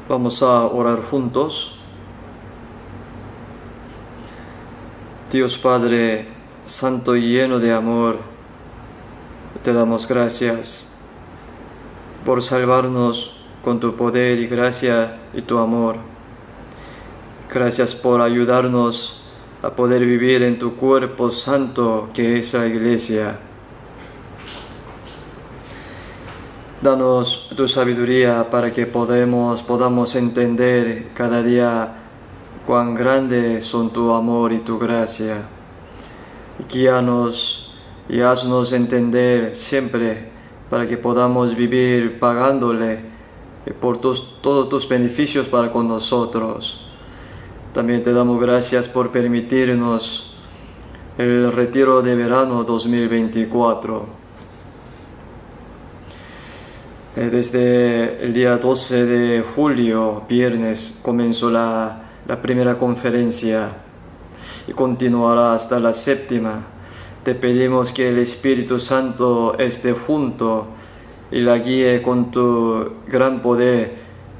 Vamos a orar juntos. Dios Padre, Santo y lleno de amor, te damos gracias por salvarnos con tu poder y gracia y tu amor. Gracias por ayudarnos a poder vivir en tu cuerpo santo que es la Iglesia. Danos tu sabiduría para que podamos entender cada día cuán grandes son tu amor y tu gracia. Guíanos y haznos entender siempre para que podamos vivir pagándole por todos tus beneficios para con nosotros. También te damos gracias por permitirnos el retiro de verano 2024. Desde el día 12 de julio, viernes, comenzó la primera conferencia y continuará hasta la 7ª. Te pedimos que el Espíritu Santo esté junto y la guíe con tu gran poder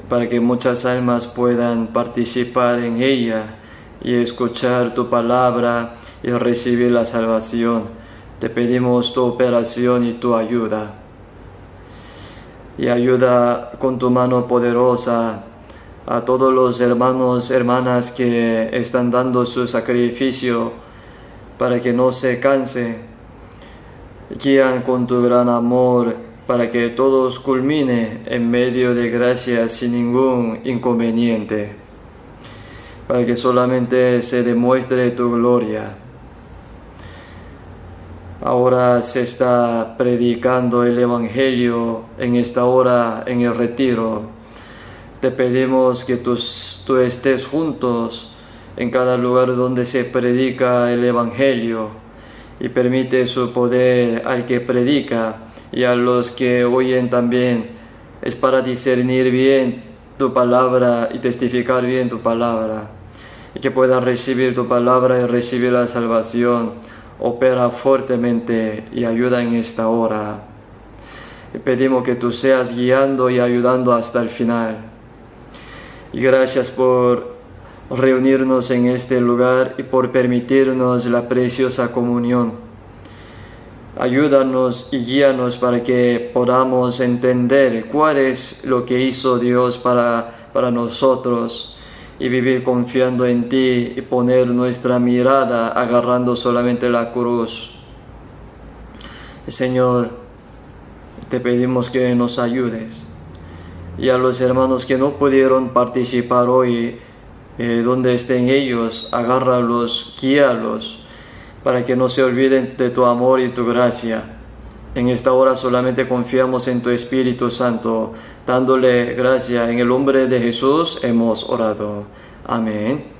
para que muchas almas puedan participar en ella y escuchar tu palabra y recibir la salvación. Te pedimos tu operación y tu ayuda. Y ayuda con tu mano poderosa a todos los hermanos, hermanas que están dando su sacrificio para que no se canse. Guían con tu gran amor para que todos culmine en medio de gracia sin ningún inconveniente, para que solamente se demuestre tu gloria. Ahora se está predicando el Evangelio en esta hora en el retiro. Te pedimos que tú estés juntos en cada lugar donde se predica el Evangelio y permite su poder al que predica y a los que oyen también. Es para discernir bien tu palabra y testificar bien tu palabra y que puedan recibir tu palabra y recibir la salvación. Opera fuertemente y ayuda en esta hora. Y pedimos que tú seas guiando y ayudando hasta el final. Y gracias por reunirnos en este lugar y por permitirnos la preciosa comunión. Ayúdanos y guíanos para que podamos entender cuál es lo que hizo Dios para nosotros y vivir confiando en ti y poner nuestra mirada agarrando solamente la cruz. Señor, te pedimos que nos ayudes. Y a los hermanos que no pudieron participar hoy, donde estén ellos, agárralos, guíalos, para que no se olviden de tu amor y tu gracia. En esta hora solamente confiamos en tu Espíritu Santo, dándole gracia. En el nombre de Jesús hemos orado. Amén.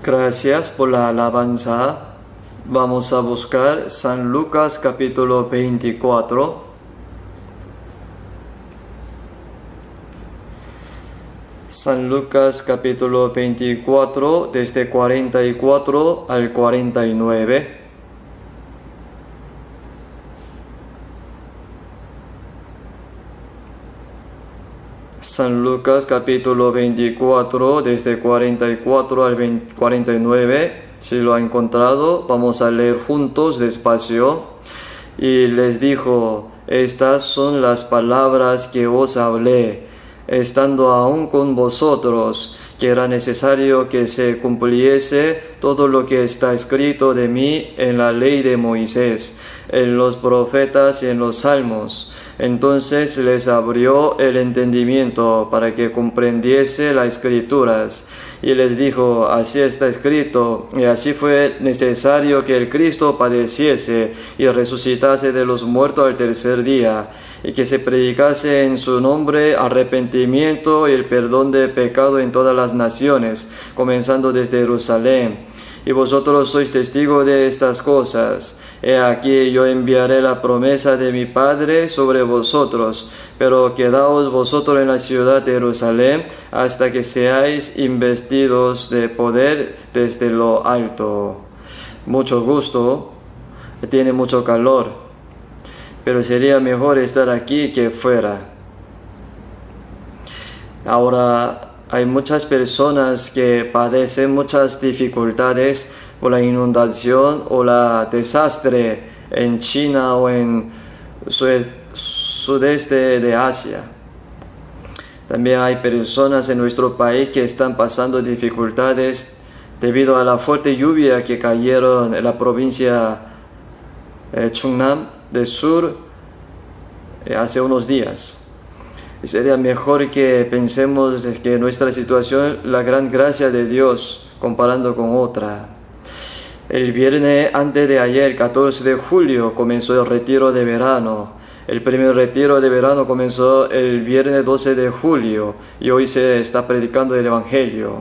Gracias por la alabanza. Vamos a buscar San Lucas capítulo 24. San Lucas capítulo 24, desde 44 al 49. San Lucas capítulo 24, desde 44 al 49. Si lo ha encontrado, vamos a leer juntos despacio. Y les dijo: estas son las palabras que os hablé, estando aún con vosotros, que era necesario que se cumpliese todo lo que está escrito de mí en la ley de Moisés, en los profetas y en los salmos. Entonces les abrió el entendimiento para que comprendiese las escrituras, y les dijo: así está escrito, y así fue necesario que el Cristo padeciese y resucitase de los muertos al tercer día, y que se predicase en su nombre arrepentimiento y el perdón de pecado en todas las naciones, comenzando desde Jerusalén. Y vosotros sois testigos de estas cosas. He aquí, yo enviaré la promesa de mi Padre sobre vosotros, pero quedaos vosotros en la ciudad de Jerusalén hasta que seáis investidos de poder desde lo alto. Mucho gusto, tiene mucho calor, pero sería mejor estar aquí que fuera. Ahora, hay muchas personas que padecen muchas dificultades por la inundación o la desastre en China o en sudeste de Asia. También hay personas en nuestro país que están pasando dificultades debido a la fuerte lluvia que cayeron en la provincia Chungnam del sur hace unos días. Sería mejor que pensemos que nuestra situación, la gran gracia de Dios, comparando con otra. El viernes antes de ayer, 14 de julio, comenzó el retiro de verano. El primer retiro de verano comenzó el viernes 12 de julio y hoy se está predicando el Evangelio.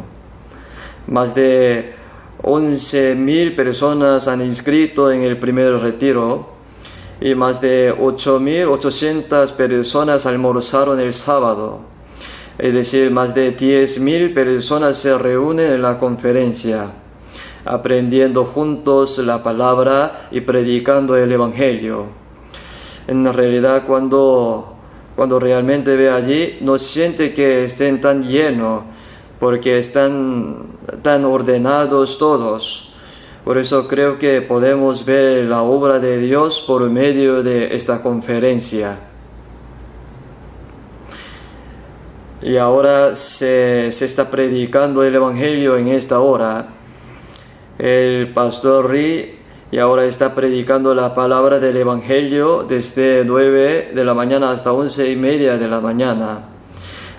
Más de 11,000 personas han inscrito en el primer retiro. Y más de 8,800 personas almorzaron el sábado. Es decir, más de 10,000 personas se reúnen en la conferencia, aprendiendo juntos la palabra y predicando el Evangelio. En realidad, cuando realmente ve allí, no siente que estén tan llenos, porque están tan ordenados todos. Por eso creo que podemos ver la obra de Dios por medio de esta conferencia. Y ahora se está predicando el Evangelio en esta hora. El pastor Ri y ahora está predicando la palabra del Evangelio desde 9 de la mañana hasta 11:30 de la mañana,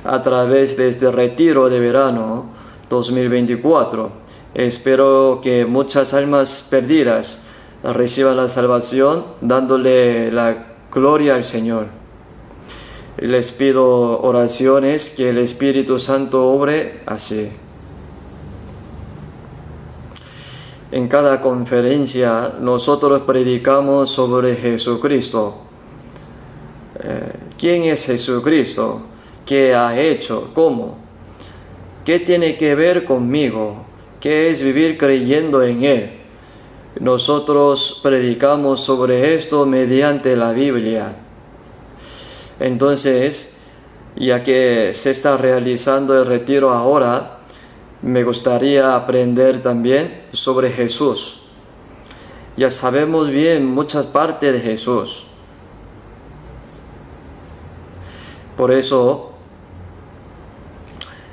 a través de este retiro de verano 2024. Espero que muchas almas perdidas reciban la salvación, dándole la gloria al Señor. Les pido oraciones, que el Espíritu Santo obre así. En cada conferencia nosotros predicamos sobre Jesucristo. ¿Quién es Jesucristo? ¿Qué ha hecho? ¿Cómo? ¿Qué tiene que ver conmigo? ¿Qué es vivir creyendo en Él? Nosotros predicamos sobre esto mediante la Biblia. Entonces, ya que se está realizando el retiro ahora, me gustaría aprender también sobre Jesús. Ya sabemos bien muchas partes de Jesús. Por eso,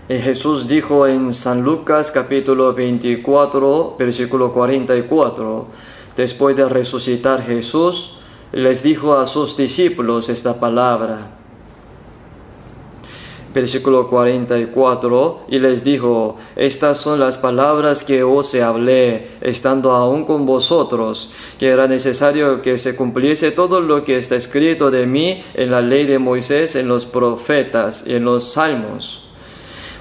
Jesús dijo en San Lucas capítulo 24, versículo 44, después de resucitar Jesús, les dijo a sus discípulos esta palabra. Versículo 44, y les dijo: estas son las palabras que os hablé, estando aún con vosotros, que era necesario que se cumpliese todo lo que está escrito de mí en la ley de Moisés, en los profetas y en los salmos.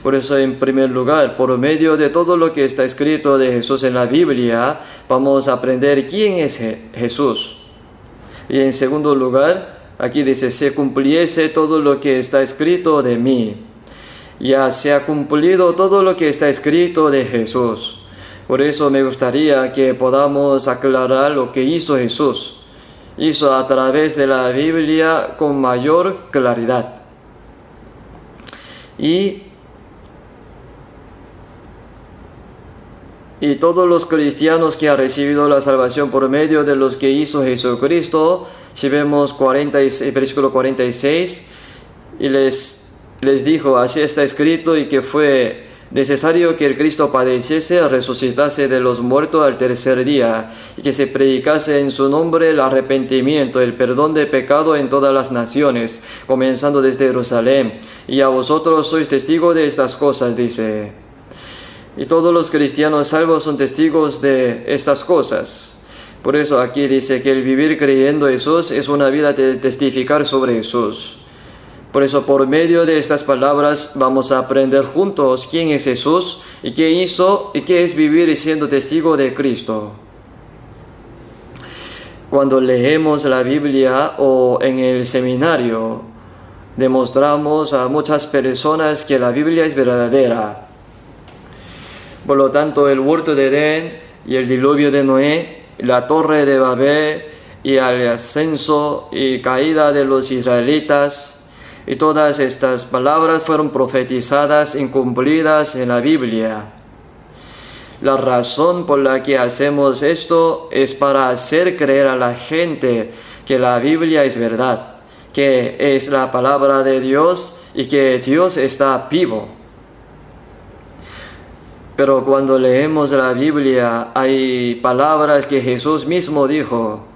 Por eso, en primer lugar, por medio de todo lo que está escrito de Jesús en la Biblia, vamos a aprender quién es Jesús. Y en segundo lugar, aquí dice, se cumpliese todo lo que está escrito de mí. Ya se ha cumplido todo lo que está escrito de Jesús. Por eso me gustaría que podamos aclarar lo que hizo Jesús. Hizo a través de la Biblia con mayor claridad. Y todos los cristianos que han recibido la salvación por medio de los que hizo Jesucristo, si vemos versículo 46, y les dijo, así está escrito, y que fue necesario que el Cristo padeciese, resucitase de los muertos al tercer día, y que se predicase en su nombre el arrepentimiento, el perdón de pecado en todas las naciones, comenzando desde Jerusalén. Y a vosotros sois testigos de estas cosas, dice. Y todos los cristianos salvos son testigos de estas cosas. Por eso aquí dice que el vivir creyendo en Jesús es una vida de testificar sobre Jesús. Por eso, por medio de estas palabras, vamos a aprender juntos quién es Jesús y qué hizo y qué es vivir siendo testigo de Cristo. Cuando leemos la Biblia o en el seminario, demostramos a muchas personas que la Biblia es verdadera. Por lo tanto, el huerto de Edén y el diluvio de Noé, la torre de Babel y el ascenso y caída de los israelitas, y todas estas palabras fueron profetizadas y cumplidas en la Biblia. La razón por la que hacemos esto es para hacer creer a la gente que la Biblia es verdad, que es la palabra de Dios y que Dios está vivo. Pero cuando leemos la Biblia hay palabras que Jesús mismo dijo.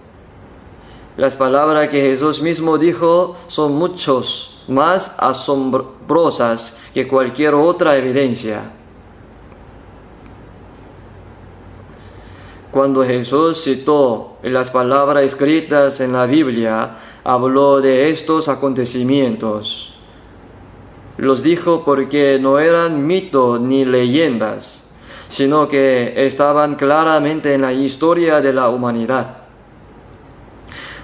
Las palabras que Jesús mismo dijo son muchos más asombrosas que cualquier otra evidencia. Cuando Jesús citó las palabras escritas en la Biblia, habló de estos acontecimientos. Los dijo porque no eran mitos ni leyendas, sino que estaban claramente en la historia de la humanidad.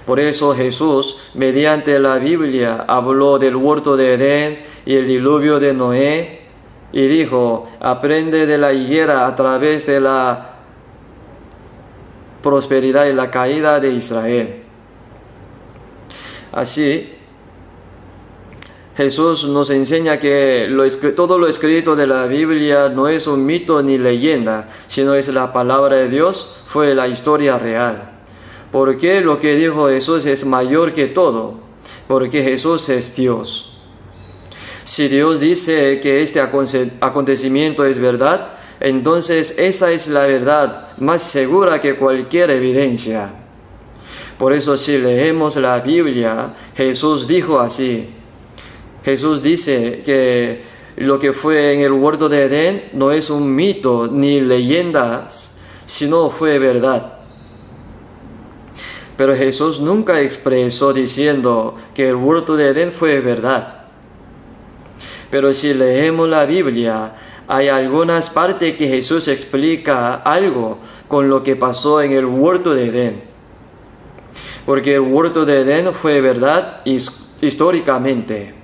Por eso Jesús, mediante la Biblia, habló del huerto de Edén y el diluvio de Noé, y dijo, aprende de la higuera a través de la prosperidad y la caída de Israel. Así, Jesús nos enseña que todo lo escrito de la Biblia no es un mito ni leyenda, sino es la palabra de Dios, fue la historia real. Porque lo que dijo Jesús es mayor que todo, porque Jesús es Dios. Si Dios dice que este acontecimiento es verdad, entonces esa es la verdad más segura que cualquier evidencia. Por eso si leemos la Biblia, Jesús dijo así. Jesús dice que lo que fue en el huerto de Edén no es un mito ni leyendas, sino fue verdad. Pero Jesús nunca expresó diciendo que el huerto de Edén fue verdad. Pero si leemos la Biblia, hay algunas partes que Jesús explica algo con lo que pasó en el huerto de Edén. Porque el huerto de Edén fue verdad históricamente.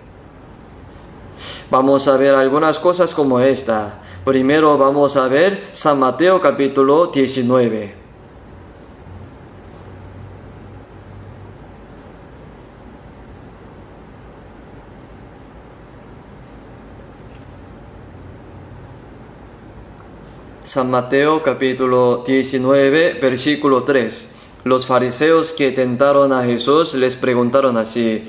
Vamos a ver algunas cosas como esta. Primero vamos a ver San Mateo capítulo 19. San Mateo capítulo 19, versículo 3. Los fariseos que tentaron a Jesús les preguntaron así.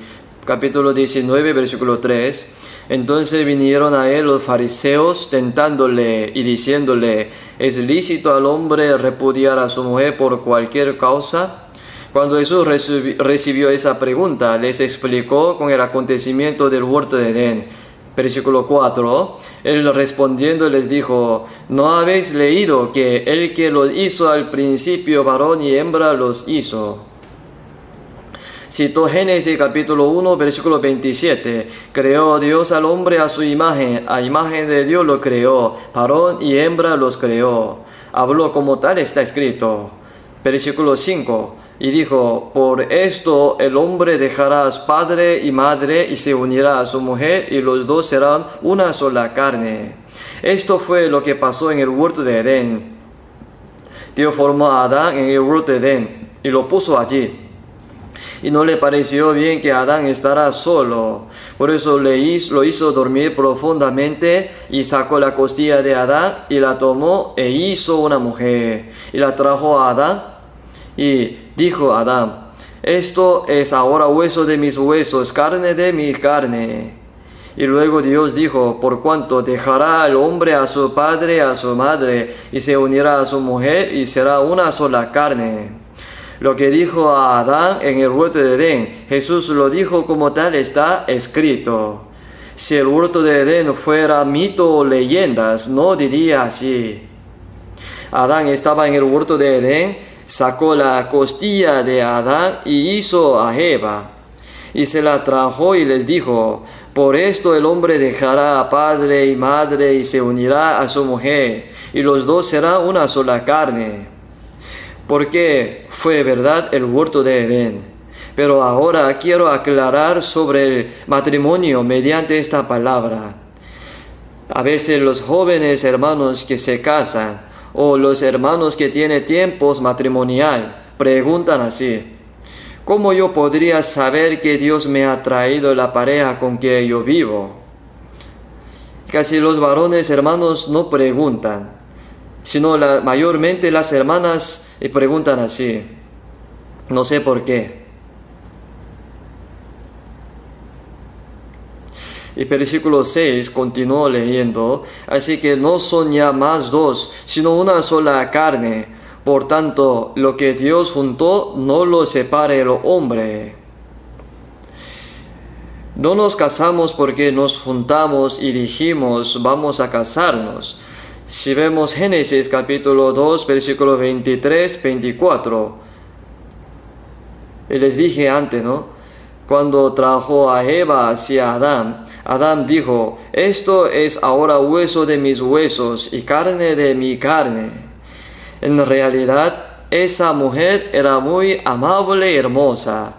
Capítulo 19, versículo 3. Entonces vinieron a él los fariseos tentándole y diciéndole, ¿es lícito al hombre repudiar a su mujer por cualquier causa? Cuando Jesús recibió esa pregunta, les explicó con el acontecimiento del huerto de Edén. Versículo 4, él respondiendo les dijo, ¿no habéis leído que el que los hizo al principio varón y hembra los hizo? Citó Génesis capítulo 1, versículo 27. Creó Dios al hombre a su imagen, a imagen de Dios lo creó, varón y hembra los creó. Habló como tal está escrito. Versículo 5. Y dijo, por esto el hombre dejará a su padre y madre y se unirá a su mujer y los dos serán una sola carne. Esto fue lo que pasó en el huerto de Edén. Dios formó a Adán en el huerto de Edén y lo puso allí. Y no le pareció bien que Adán estará solo. Por eso lo hizo dormir profundamente y sacó la costilla de Adán y la tomó e hizo una mujer. Y la trajo a Adán y dijo a Adán, esto es ahora hueso de mis huesos, carne de mi carne. Y luego Dios dijo, por cuanto dejará el hombre a su padre y a su madre y se unirá a su mujer y será una sola carne. Lo que dijo a Adán en el huerto de Edén, Jesús lo dijo como tal está escrito. Si el huerto de Edén fuera mito o leyendas, no diría así. Adán estaba en el huerto de Edén, sacó la costilla de Adán y hizo a Eva. Y se la trajo y les dijo, por esto el hombre dejará a padre y madre y se unirá a su mujer, y los dos serán una sola carne. Porque fue verdad el huerto de Edén. Pero ahora quiero aclarar sobre el matrimonio mediante esta palabra. A veces los jóvenes hermanos que se casan o los hermanos que tienen tiempos matrimonial preguntan así, ¿cómo yo podría saber que Dios me ha traído la pareja con que yo vivo? Casi los varones hermanos no preguntan, sino mayormente las hermanas preguntan así. No sé por qué. Y versículo 6 continuó leyendo, así que no son ya más dos, sino una sola carne. Por tanto, lo que Dios juntó, no lo separe el hombre. No nos casamos porque nos juntamos y dijimos, vamos a casarnos. Si vemos Génesis capítulo 2, versículo 23, 24. Y les dije antes, ¿no? Cuando trajo a Eva hacia Adán, Adán dijo, esto es ahora hueso de mis huesos y carne de mi carne. En realidad, esa mujer era muy amable y hermosa.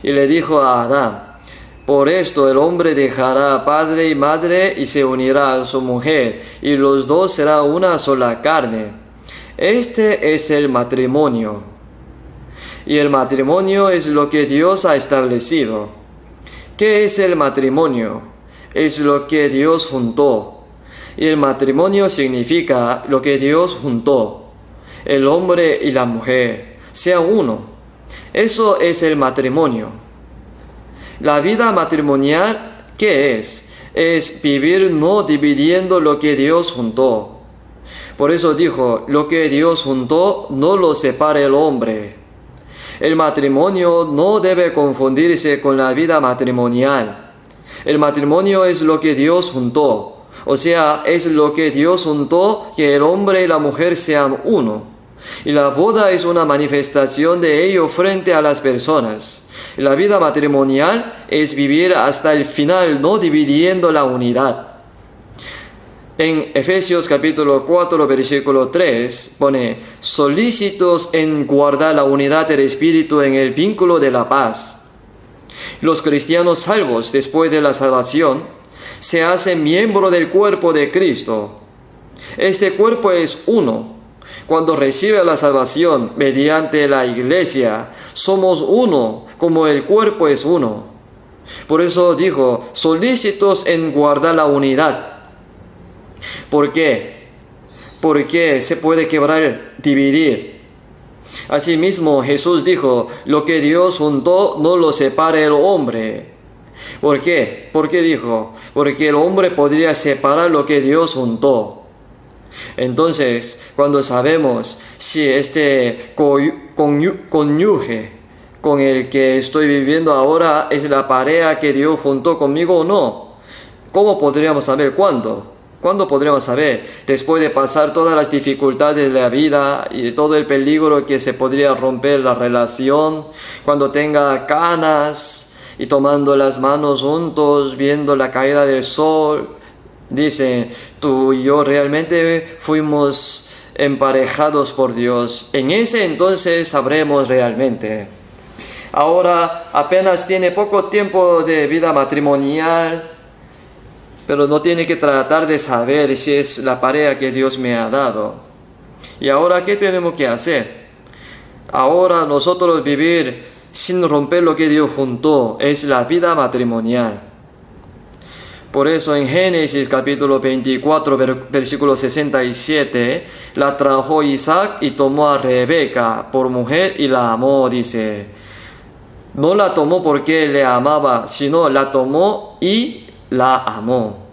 Y le dijo a Adán, por esto el hombre dejará a padre y madre y se unirá a su mujer, y los dos serán una sola carne. Este es el matrimonio. Y el matrimonio es lo que Dios ha establecido. ¿Qué es el matrimonio? Es lo que Dios juntó. Y el matrimonio significa lo que Dios juntó. El hombre y la mujer sean uno. Eso es el matrimonio. La vida matrimonial, ¿qué es? Es vivir no dividiendo lo que Dios juntó. Por eso dijo, lo que Dios juntó, no lo separe el hombre. El matrimonio no debe confundirse con la vida matrimonial. El matrimonio es lo que Dios juntó. O sea, es lo que Dios juntó, que el hombre y la mujer sean uno. Y la boda es una manifestación de ello frente a las personas. La vida matrimonial es vivir hasta el final, no dividiendo la unidad. En Efesios capítulo 4, versículo 3, pone, solícitos en guardar la unidad del Espíritu en el vínculo de la paz. Los cristianos salvos después de la salvación se hacen miembro del cuerpo de Cristo. Este cuerpo es uno. Cuando recibe la salvación mediante la iglesia, somos uno, como el cuerpo es uno. Por eso dijo, solícitos en guardar la unidad. ¿Por qué? Porque se puede quebrar, dividir. Asimismo, Jesús dijo, lo que Dios juntó, no lo separe el hombre. ¿Por qué? ¿Por qué dijo? Porque el hombre podría separar lo que Dios juntó. Entonces, cuando sabemos si este cónyuge con el que estoy viviendo ahora es la pareja que Dios juntó conmigo o no, ¿cómo podríamos saber cuándo? ¿Cuándo podremos saber? Después de pasar todas las dificultades de la vida y todo el peligro que se podría romper la relación, cuando tenga canas y tomando las manos juntos, viendo la caída del sol, dice, tú y yo realmente fuimos emparejados por Dios. En ese entonces sabremos realmente. Ahora apenas tiene poco tiempo de vida matrimonial, pero no tiene que tratar de saber si es la pareja que Dios me ha dado. ¿Y ahora qué tenemos que hacer? Ahora nosotros vivir sin romper lo que Dios juntó es la vida matrimonial. Por eso en Génesis capítulo 24, versículo 67, la trajo Isaac y tomó a Rebeca por mujer y la amó, dice. No la tomó porque le amaba, sino la tomó y la amó.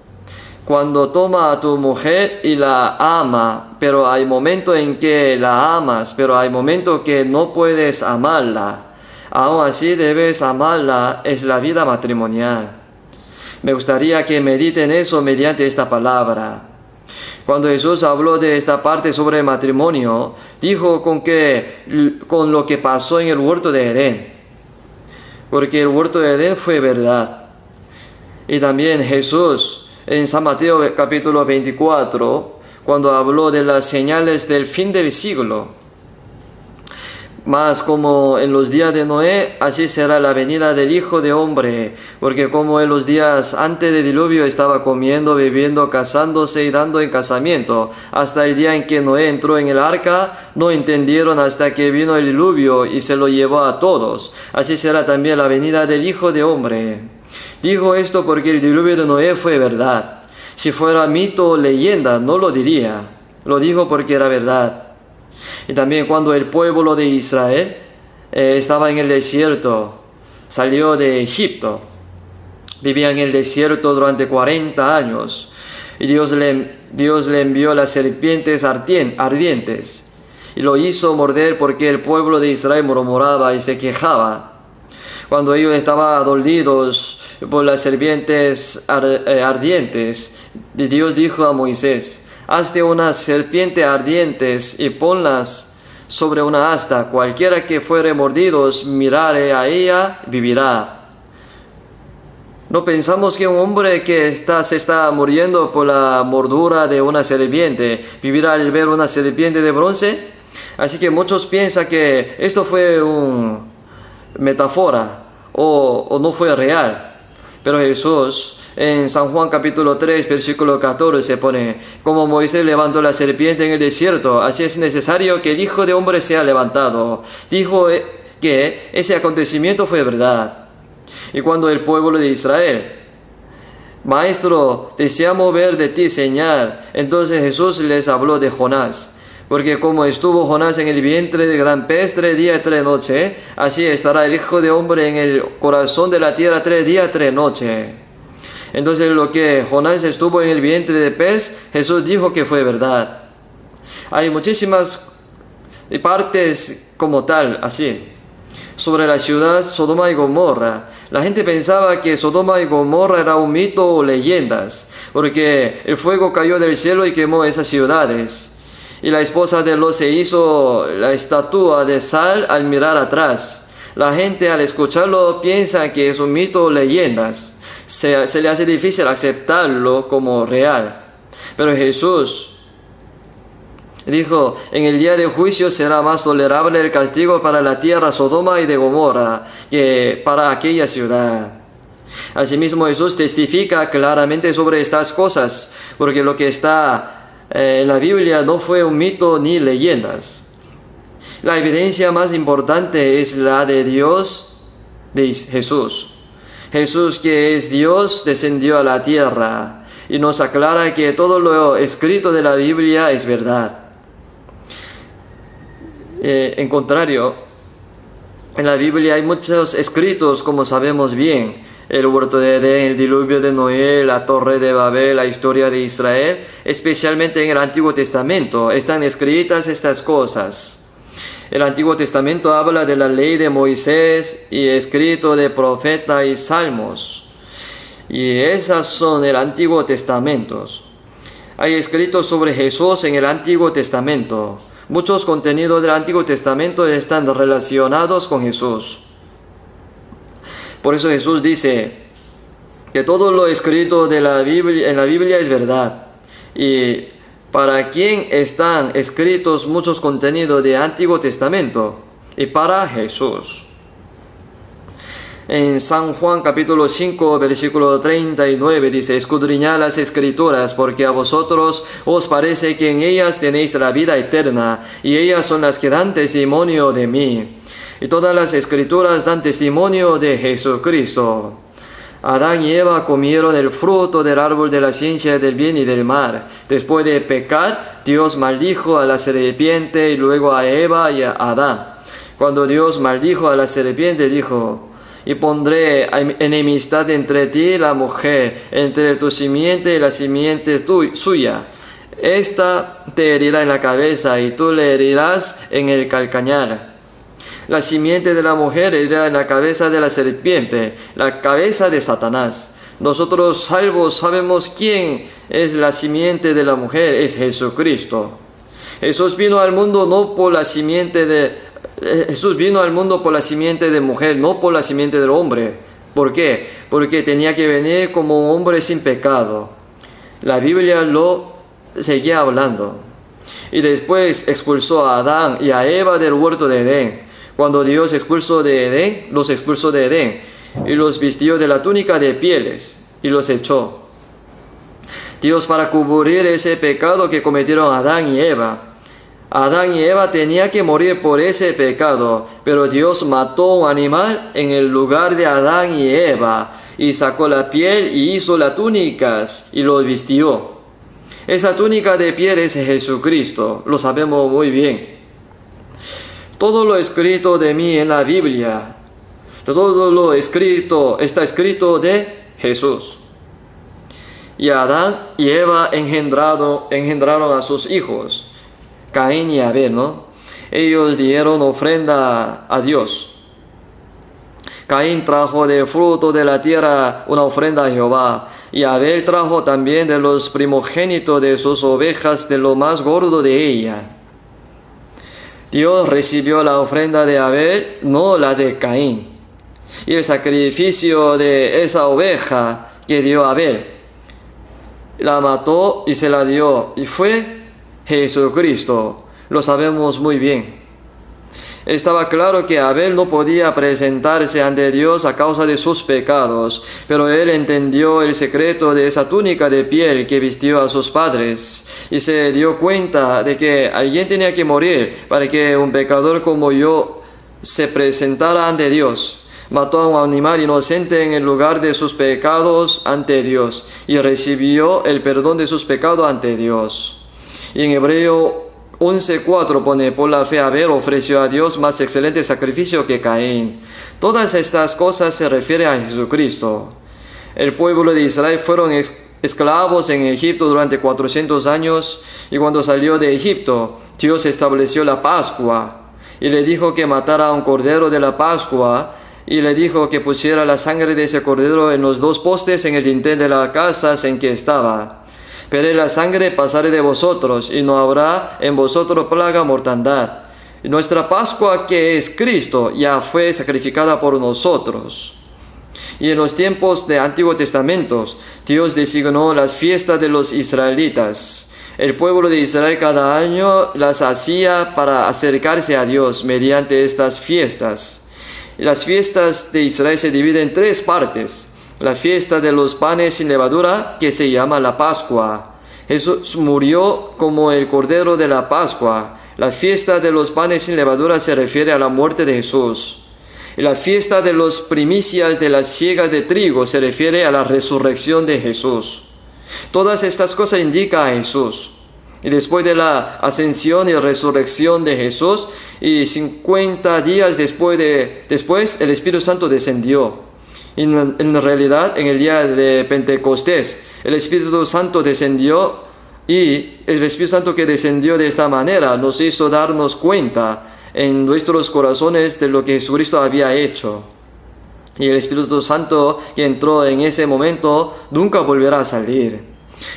Cuando toma a tu mujer y la ama, pero hay momentos en que la amas, pero hay momentos que no puedes amarla. Aún así debes amarla, es la vida matrimonial. Me gustaría que mediten eso mediante esta palabra. Cuando Jesús habló de esta parte sobre el matrimonio, dijo con lo que pasó en el huerto de Edén. Porque el huerto de Edén fue verdad. Y también Jesús, en San Mateo capítulo 24, cuando habló de las señales del fin del siglo. Mas como en los días de Noé, así será la venida del Hijo de Hombre, porque como en los días antes del diluvio estaba comiendo, bebiendo, casándose y dando en casamiento, hasta el día en que Noé entró en el arca, no entendieron hasta que vino el diluvio y se lo llevó a todos. Así será también la venida del Hijo de Hombre. Dijo esto porque el diluvio de Noé fue verdad. Si fuera mito o leyenda, no lo diría. Lo dijo porque era verdad. Y también cuando el pueblo de Israel estaba en el desierto, salió de Egipto, vivía en el desierto durante 40 años, y Dios le envió las serpientes ardientes, y lo hizo morder porque el pueblo de Israel murmuraba y se quejaba. Cuando ellos estaban dolidos por las serpientes ardientes, Dios dijo a Moisés, hazte unas serpientes ardientes y ponlas sobre una asta. Cualquiera que fuere mordidos, mirare a ella, vivirá. No pensamos que un hombre que se está muriendo por la mordura de una serpiente, vivirá al ver una serpiente de bronce. Así que muchos piensan que esto fue una metáfora o no fue real. Pero Jesús, en San Juan capítulo 3, versículo 14, pone, como Moisés levantó la serpiente en el desierto, así es necesario que el Hijo de Hombre sea levantado. Dijo que ese acontecimiento fue verdad. Y cuando el pueblo de Israel, Maestro, deseamos ver de ti señal, entonces Jesús les habló de Jonás. Porque como estuvo Jonás en el vientre de gran pez 3 días y 3 noches, así estará el Hijo de Hombre en el corazón de la tierra 3 días y 3 noches. Entonces lo que Jonás estuvo en el vientre de pez, Jesús dijo que fue verdad. Hay muchísimas partes como tal, así, sobre la ciudad Sodoma y Gomorra. La gente pensaba que Sodoma y Gomorra era un mito o leyendas, porque el fuego cayó del cielo y quemó esas ciudades. Y la esposa de Lot se hizo la estatua de sal al mirar atrás. La gente al escucharlo piensa que es un mito o leyendas. Se le hace difícil aceptarlo como real. Pero Jesús dijo, en el día de juicio será más tolerable el castigo para la tierra Sodoma y de Gomorra que para aquella ciudad. Asimismo Jesús testifica claramente sobre estas cosas, porque lo que está en la Biblia no fue un mito ni leyendas. La evidencia más importante es la de Dios, de Jesús. Jesús, que es Dios, descendió a la tierra y nos aclara que todo lo escrito de la Biblia es verdad. En contrario, en la Biblia hay muchos escritos, como sabemos bien. El huerto de Edén, el diluvio de Noé, la torre de Babel, la historia de Israel, especialmente en el Antiguo Testamento, están escritas estas cosas. El Antiguo Testamento habla de la ley de Moisés y escrito de profetas y salmos. Y esas son el Antiguo Testamento. hay escritos sobre Jesús en el Antiguo Testamento. Muchos contenidos del Antiguo Testamento están relacionados con Jesús. Por eso Jesús dice que todo lo escrito en la Biblia es verdad. Y para quién están escritos muchos contenidos del Antiguo Testamento, y para Jesús. En San Juan capítulo 5 versículo 39 dice: escudriñad las Escrituras, porque a vosotros os parece que en ellas tenéis la vida eterna, y ellas son las que dan testimonio de mí. Y todas las Escrituras dan testimonio de Jesucristo. Adán y Eva comieron el fruto del árbol de la ciencia del bien y del mal. Después de pecar, Dios maldijo a la serpiente y luego a Eva y a Adán. Cuando Dios maldijo a la serpiente, dijo: y pondré enemistad entre ti y la mujer, entre tu simiente y la simiente suya. Esta te herirá en la cabeza y tú le herirás en el calcañar. La simiente de la mujer herirá en la cabeza de la serpiente, la cabeza de Satanás. Nosotros salvos sabemos quién es la simiente de la mujer, es Jesucristo. Jesús vino al mundo por la simiente de mujer, no por la simiente del hombre. ¿Por qué? Porque tenía que venir como un hombre sin pecado. La Biblia lo seguía hablando. Y después expulsó a Adán y a Eva del huerto de Edén. Cuando Dios los expulsó de Edén y los vistió de la túnica de pieles y los echó. Dios, para cubrir ese pecado que cometieron Adán y Eva tenían que morir por ese pecado, pero Dios mató un animal en el lugar de Adán y Eva y sacó la piel y hizo las túnicas y los vistió. Esa túnica de piel es Jesucristo, lo sabemos muy bien. Todo lo escrito de mí en la Biblia, todo lo escrito está escrito de Jesús. Y Adán y Eva engendraron a sus hijos, Caín y Abel, ¿no? Ellos dieron ofrenda a Dios. Caín trajo del fruto de la tierra una ofrenda a Jehová, y Abel trajo también de los primogénitos de sus ovejas, de lo más gordo de ella. Dios recibió la ofrenda de Abel, no la de Caín. Y el sacrificio de esa oveja que dio Abel, la mató y se la dio, y fue Jesucristo. Lo sabemos muy bien. Estaba claro que Abel no podía presentarse ante Dios a causa de sus pecados, pero él entendió el secreto de esa túnica de piel que vistió a sus padres y se dio cuenta de que alguien tenía que morir para que un pecador como yo se presentara ante Dios. Mató a un animal inocente en el lugar de sus pecados ante Dios y recibió el perdón de sus pecados ante Dios. Y en Hebreo 11:4 pone: por la fe Abel ofreció a Dios más excelente sacrificio que Caín. Todas estas cosas se refieren a Jesucristo. El pueblo de Israel fueron esclavos en Egipto durante 400 años, y cuando salió de Egipto, Dios estableció la Pascua y le dijo que matara a un cordero de la Pascua, y le dijo que pusiera la sangre de ese cordero en los dos postes en el dintel de las casas en que estaba. Pero la sangre pasaré de vosotros, y no habrá en vosotros plaga mortandad. Y nuestra Pascua, que es Cristo, ya fue sacrificada por nosotros. Y en los tiempos de Antiguo Testamento, Dios designó las fiestas de los israelitas. El pueblo de Israel cada año las hacía para acercarse a Dios mediante estas fiestas. Y las fiestas de Israel se dividen en tres partes. La fiesta de los panes sin levadura, que se llama la Pascua. Jesús murió como el Cordero de la Pascua. La fiesta de los panes sin levadura se refiere a la muerte de Jesús. Y la fiesta de los primicias de las siega de trigo se refiere a la resurrección de Jesús. Todas estas cosas indican a Jesús. Y después de la ascensión y resurrección de Jesús, y 50 días después el Espíritu Santo descendió. En realidad, en el día de Pentecostés, el Espíritu Santo descendió, y el Espíritu Santo que descendió de esta manera nos hizo darnos cuenta en nuestros corazones de lo que Jesucristo había hecho. Y el Espíritu Santo que entró en ese momento nunca volverá a salir.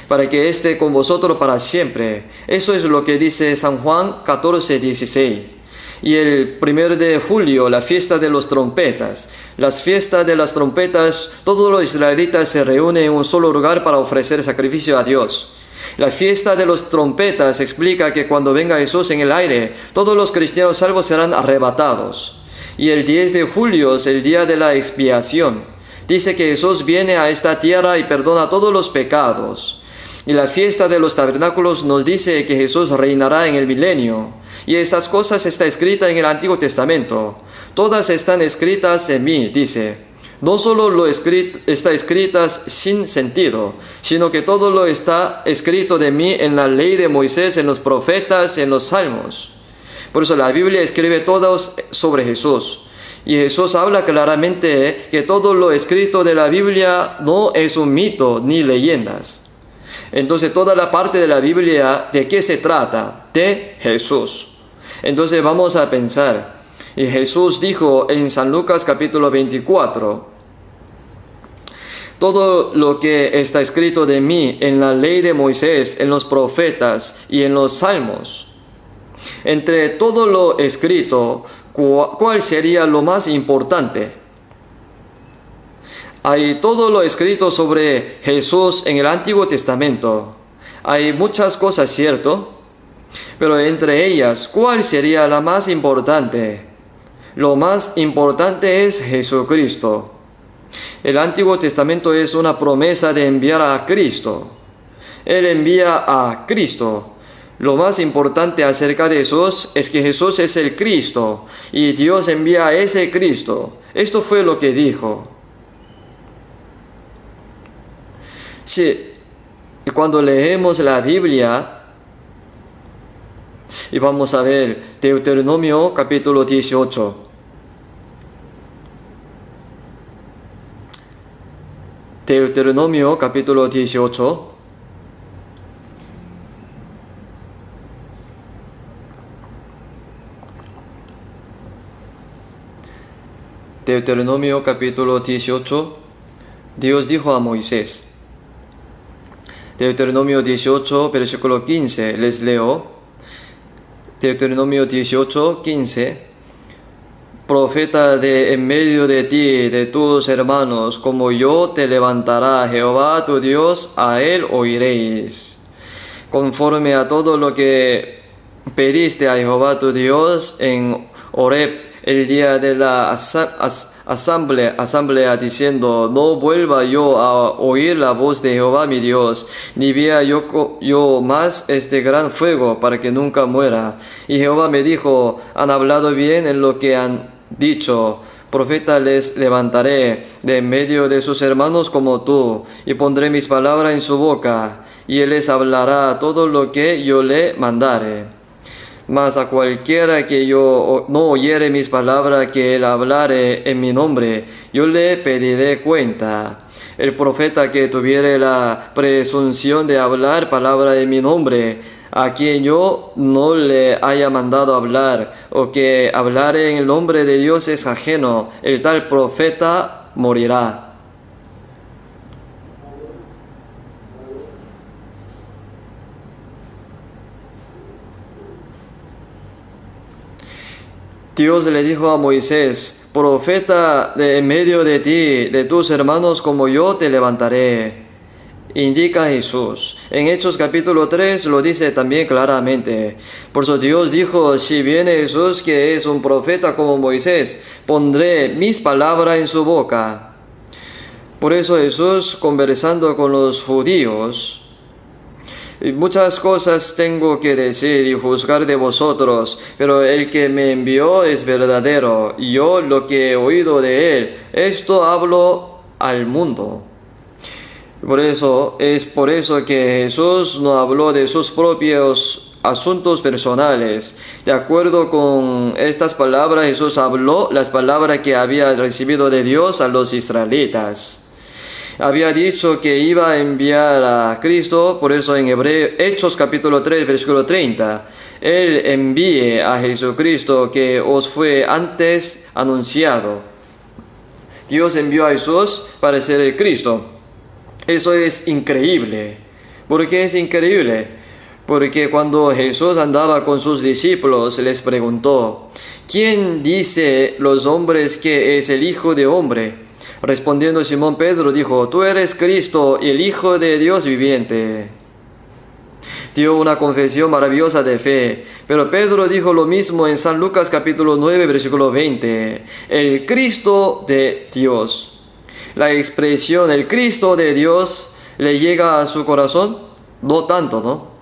para que esté con vosotros para siempre. Eso es lo que dice San Juan 14:16. Y el 1 de julio, la fiesta de los trompetas. Las fiestas de las trompetas, todos los israelitas se reúnen en un solo lugar para ofrecer sacrificio a Dios. La fiesta de los trompetas explica que cuando venga Jesús en el aire, todos los cristianos salvos serán arrebatados. Y el 10 de julio es el día de la expiación. Dice que Jesús viene a esta tierra y perdona todos los pecados. Y la fiesta de los tabernáculos nos dice que Jesús reinará en el milenio. Y estas cosas están escritas en el Antiguo Testamento. Todas están escritas en mí, dice. No solo lo está escritas sin sentido, sino que todo lo está escrito de mí en la ley de Moisés, en los profetas, en los salmos. Por eso la Biblia escribe todos sobre Jesús. Y Jesús habla claramente que todo lo escrito de la Biblia no es un mito ni leyendas. Entonces toda la parte de la Biblia, ¿de qué se trata? De Jesús. Entonces vamos a pensar. Y Jesús dijo en San Lucas capítulo 24, todo lo que está escrito de mí en la ley de Moisés, en los profetas y en los salmos. Entre todo lo escrito, ¿cuál sería lo más importante? Hay todo lo escrito sobre Jesús en el Antiguo Testamento. Hay muchas cosas, ¿cierto? Pero entre ellas, ¿cuál sería la más importante? Lo más importante es Jesucristo. El Antiguo Testamento es una promesa de enviar a Cristo. Él envía a Cristo. Lo más importante acerca de Jesús es que Jesús es el Cristo y Dios envía a ese Cristo. Esto fue lo que dijo. Sí, y cuando leemos la Biblia, y vamos a ver Deuteronomio capítulo 18. Deuteronomio capítulo 18. Deuteronomio capítulo 18. Dios dijo a Moisés. Deuteronomio 18, versículo 15, les leo. Deuteronomio 18, 15. Profeta de en medio de ti, de tus hermanos, como yo te levantará Jehová tu Dios, a él oiréis. Conforme a todo lo que pediste a Jehová tu Dios en Horeb, el día de la asamblea, diciendo, no vuelva yo a oír la voz de Jehová mi Dios, ni vea yo más este gran fuego, para que nunca muera. Y Jehová me dijo, han hablado bien en lo que han dicho. Profeta les levantaré de en medio de sus hermanos como tú, y pondré mis palabras en su boca, y él les hablará todo lo que yo le mandare. Mas a cualquiera que yo no oyere mis palabras que él hablare en mi nombre, yo le pediré cuenta. El profeta que tuviere la presunción de hablar palabra en mi nombre, a quien yo no le haya mandado hablar, o que hablare en el nombre de Dios es ajeno, el tal profeta morirá. Dios le dijo a Moisés, profeta de en medio de ti, de tus hermanos, como yo te levantaré. Indica Jesús. En Hechos capítulo 3 lo dice también claramente. Por eso Dios dijo, si viene Jesús que es un profeta como Moisés, pondré mis palabras en su boca. Por eso Jesús, conversando con los judíos, muchas cosas tengo que decir y juzgar de vosotros, pero el que me envió es verdadero, y yo lo que he oído de él, esto hablo al mundo. Por eso que Jesús no habló de sus propios asuntos personales. De acuerdo con estas palabras, Jesús habló las palabras que había recibido de Dios a los israelitas. Había dicho que iba a enviar a Cristo, por eso en Hechos capítulo 3, versículo 30, Él envíe a Jesucristo que os fue antes anunciado. Dios envió a Jesús para ser el Cristo. Eso es increíble. Porque es increíble. Porque cuando Jesús andaba con sus discípulos, les preguntó, ¿quién dice los hombres que es el Hijo de Hombre? Respondiendo Simón Pedro dijo, tú eres Cristo, el Hijo de Dios viviente. Dio una confesión maravillosa de fe, pero Pedro dijo lo mismo en San Lucas capítulo 9, versículo 20, el Cristo de Dios. La expresión el Cristo de Dios le llega a su corazón, no tanto, ¿no?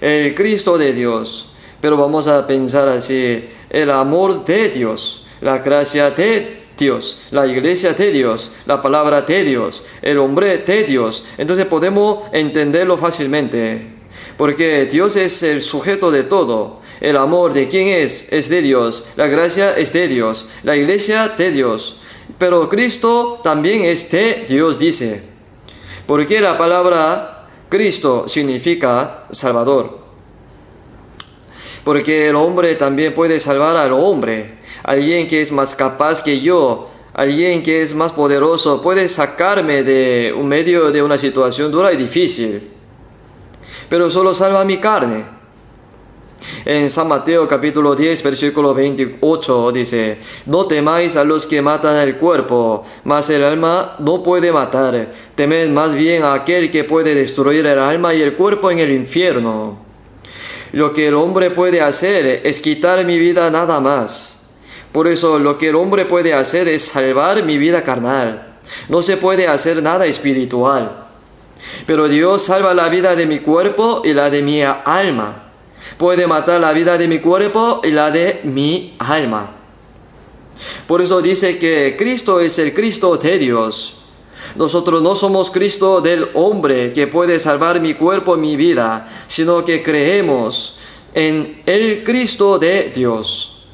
El Cristo de Dios, pero vamos a pensar así, el amor de Dios, la gracia de Dios, la iglesia de Dios, la palabra de Dios, el hombre de Dios. Entonces podemos entenderlo fácilmente, porque Dios es el sujeto de todo. El amor de quién es de Dios, la gracia es de Dios, la iglesia de Dios, pero Cristo también es de Dios, dice, porque la palabra Cristo significa Salvador. Porque el hombre también puede salvar al hombre. Alguien que es más capaz que yo, alguien que es más poderoso, puede sacarme de un medio de una situación dura y difícil. Pero solo salva mi carne. En San Mateo capítulo 10, versículo 28 dice, no temáis a los que matan el cuerpo, mas el alma no puede matar. Temed más bien a aquel que puede destruir el alma y el cuerpo en el infierno. Lo que el hombre puede hacer es quitar mi vida nada más. Por eso lo que el hombre puede hacer es salvar mi vida carnal. No se puede hacer nada espiritual. Pero Dios salva la vida de mi cuerpo y la de mi alma. Puede matar la vida de mi cuerpo y la de mi alma. Por eso dice que Cristo es el Cristo de Dios. Nosotros no somos Cristo del hombre que puede salvar mi cuerpo y mi vida, sino que creemos en el Cristo de Dios.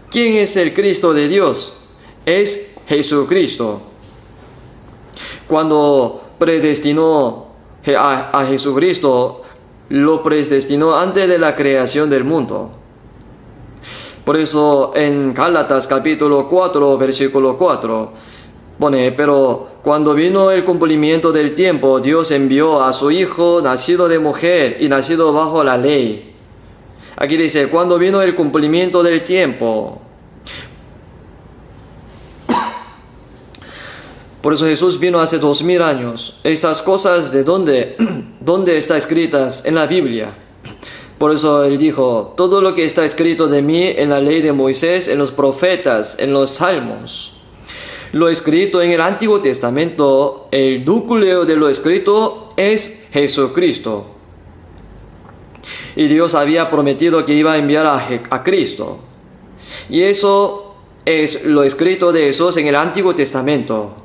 ¿Quién es el Cristo de Dios? Es Jesucristo. Cuando predestinó a Jesucristo, lo predestinó antes de la creación del mundo. Por eso en Gálatas capítulo 4, versículo 4, pone, pero cuando vino el cumplimiento del tiempo, Dios envió a su Hijo, nacido de mujer y nacido bajo la ley. Aquí dice, cuando vino el cumplimiento del tiempo. Por eso Jesús vino hace 2000 años. Estas cosas de dónde están escritas en la Biblia. Por eso Él dijo, todo lo que está escrito de mí en la ley de Moisés, en los profetas, en los salmos. Lo escrito en el Antiguo Testamento, el núcleo de lo escrito es Jesucristo. Y Dios había prometido que iba a enviar a Cristo. Y eso es lo escrito de Jesús en el Antiguo Testamento.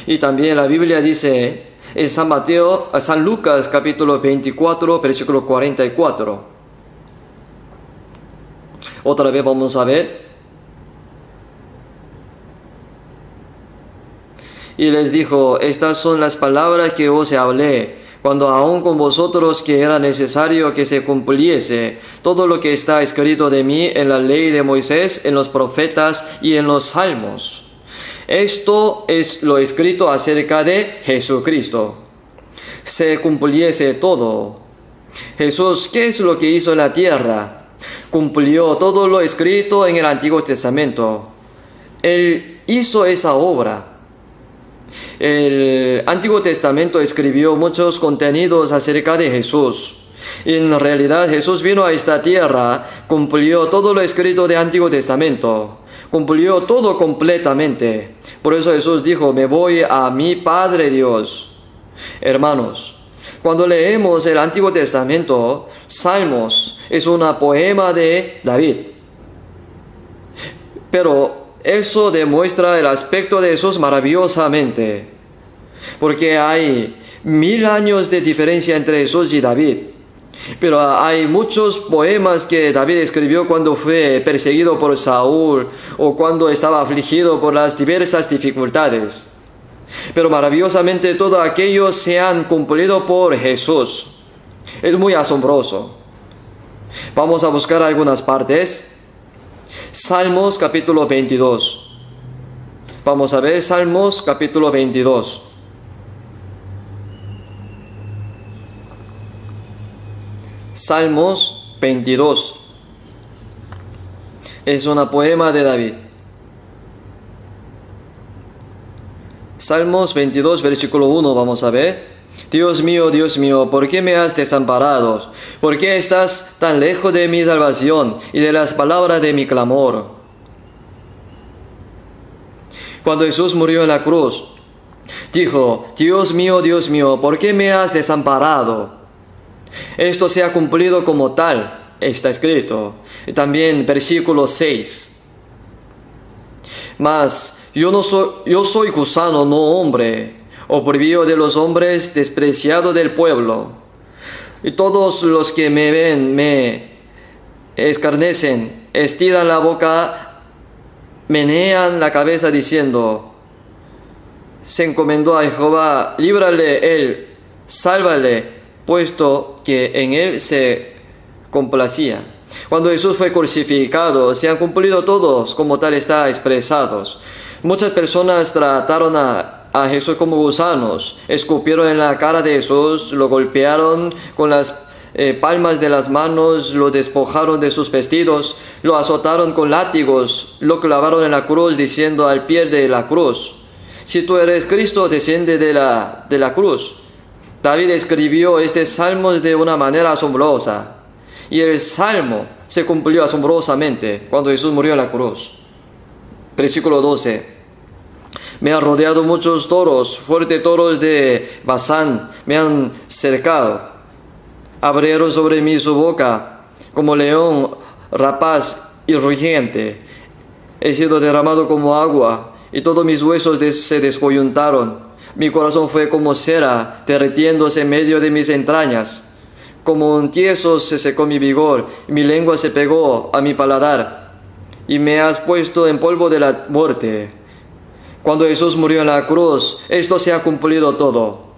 Y también la Biblia dice en San Lucas capítulo 24, versículo 44. Otra vez vamos a ver. Y les dijo, estas son las palabras que os hablé, cuando aún con vosotros que era necesario que se cumpliese todo lo que está escrito de mí en la ley de Moisés, en los profetas y en los salmos. Esto es lo escrito acerca de Jesucristo. Se cumpliese todo. Jesús, ¿qué es lo que hizo en la tierra? Cumplió todo lo escrito en el Antiguo Testamento. Él hizo esa obra. El Antiguo Testamento escribió muchos contenidos acerca de Jesús. En realidad Jesús vino a esta tierra, cumplió todo lo escrito del Antiguo Testamento. Cumplió todo completamente. Por eso Jesús dijo, me voy a mi Padre Dios. Hermanos, cuando leemos el Antiguo Testamento, Salmos es un poema de David. Pero eso demuestra el aspecto de Jesús maravillosamente. Porque hay 1000 años de diferencia entre Jesús y David. Pero hay muchos poemas que David escribió cuando fue perseguido por Saúl o cuando estaba afligido por las diversas dificultades. Pero maravillosamente todo aquello se han cumplido por Jesús. Es muy asombroso. Vamos a buscar algunas partes. Salmos capítulo 22. Vamos a ver Salmos capítulo 22. Salmos 22. Es un poema de David. Salmos 22, versículo 1, vamos a ver. Dios mío, ¿por qué me has desamparado? ¿Por qué estás tan lejos de mi salvación y de las palabras de mi clamor? Cuando Jesús murió en la cruz, dijo, Dios mío, ¿por qué me has desamparado? Esto se ha cumplido como tal, está escrito. Y también versículo 6. Mas yo soy gusano, no hombre, oprobio de los hombres, despreciado del pueblo. Y todos los que me ven me escarnecen, estiran la boca, menean la cabeza diciendo, se encomendó a Jehová, líbrale él, sálvale, puesto que en él se complacía. Cuando Jesús fue crucificado, se han cumplido todos, como tal está expresados. Muchas personas trataron a Jesús como gusanos, escupieron en la cara de Jesús, lo golpearon con las palmas de las manos, lo despojaron de sus vestidos, lo azotaron con látigos, lo clavaron en la cruz diciendo al pie de la cruz, si tú eres Cristo, desciende de la cruz. David escribió este salmo de una manera asombrosa. Y el salmo se cumplió asombrosamente cuando Jesús murió en la cruz. Versículo 12. Me han rodeado muchos toros, fuertes toros de Basán, me han cercado. Abrieron sobre mí su boca, como león rapaz y rugiente. He sido derramado como agua, y todos mis huesos se descoyuntaron. Mi corazón fue como cera, derritiéndose en medio de mis entrañas. Como un tieso se secó mi vigor, y mi lengua se pegó a mi paladar, y me has puesto en polvo de la muerte. Cuando Jesús murió en la cruz, esto se ha cumplido todo.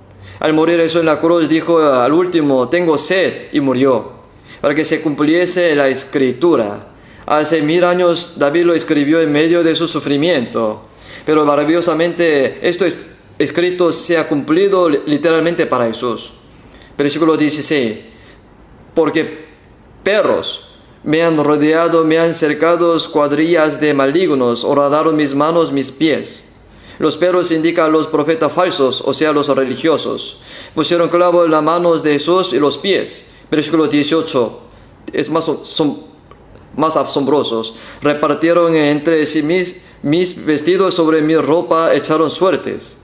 Al morir Jesús en la cruz, dijo al último, tengo sed, y murió, para que se cumpliese la Escritura. Hace 1000 años David lo escribió en medio de su sufrimiento, pero maravillosamente esto escrito se ha cumplido literalmente para Jesús. Versículo 16. Porque perros me han rodeado, me han cercado cuadrillas de malignos, horadaron mis manos, mis pies. Los perros indican a los profetas falsos, o sea, los religiosos. Pusieron clavo en las manos de Jesús y los pies. Versículo 18. Son más asombrosos. Repartieron entre sí mis vestidos sobre mi ropa, echaron suertes.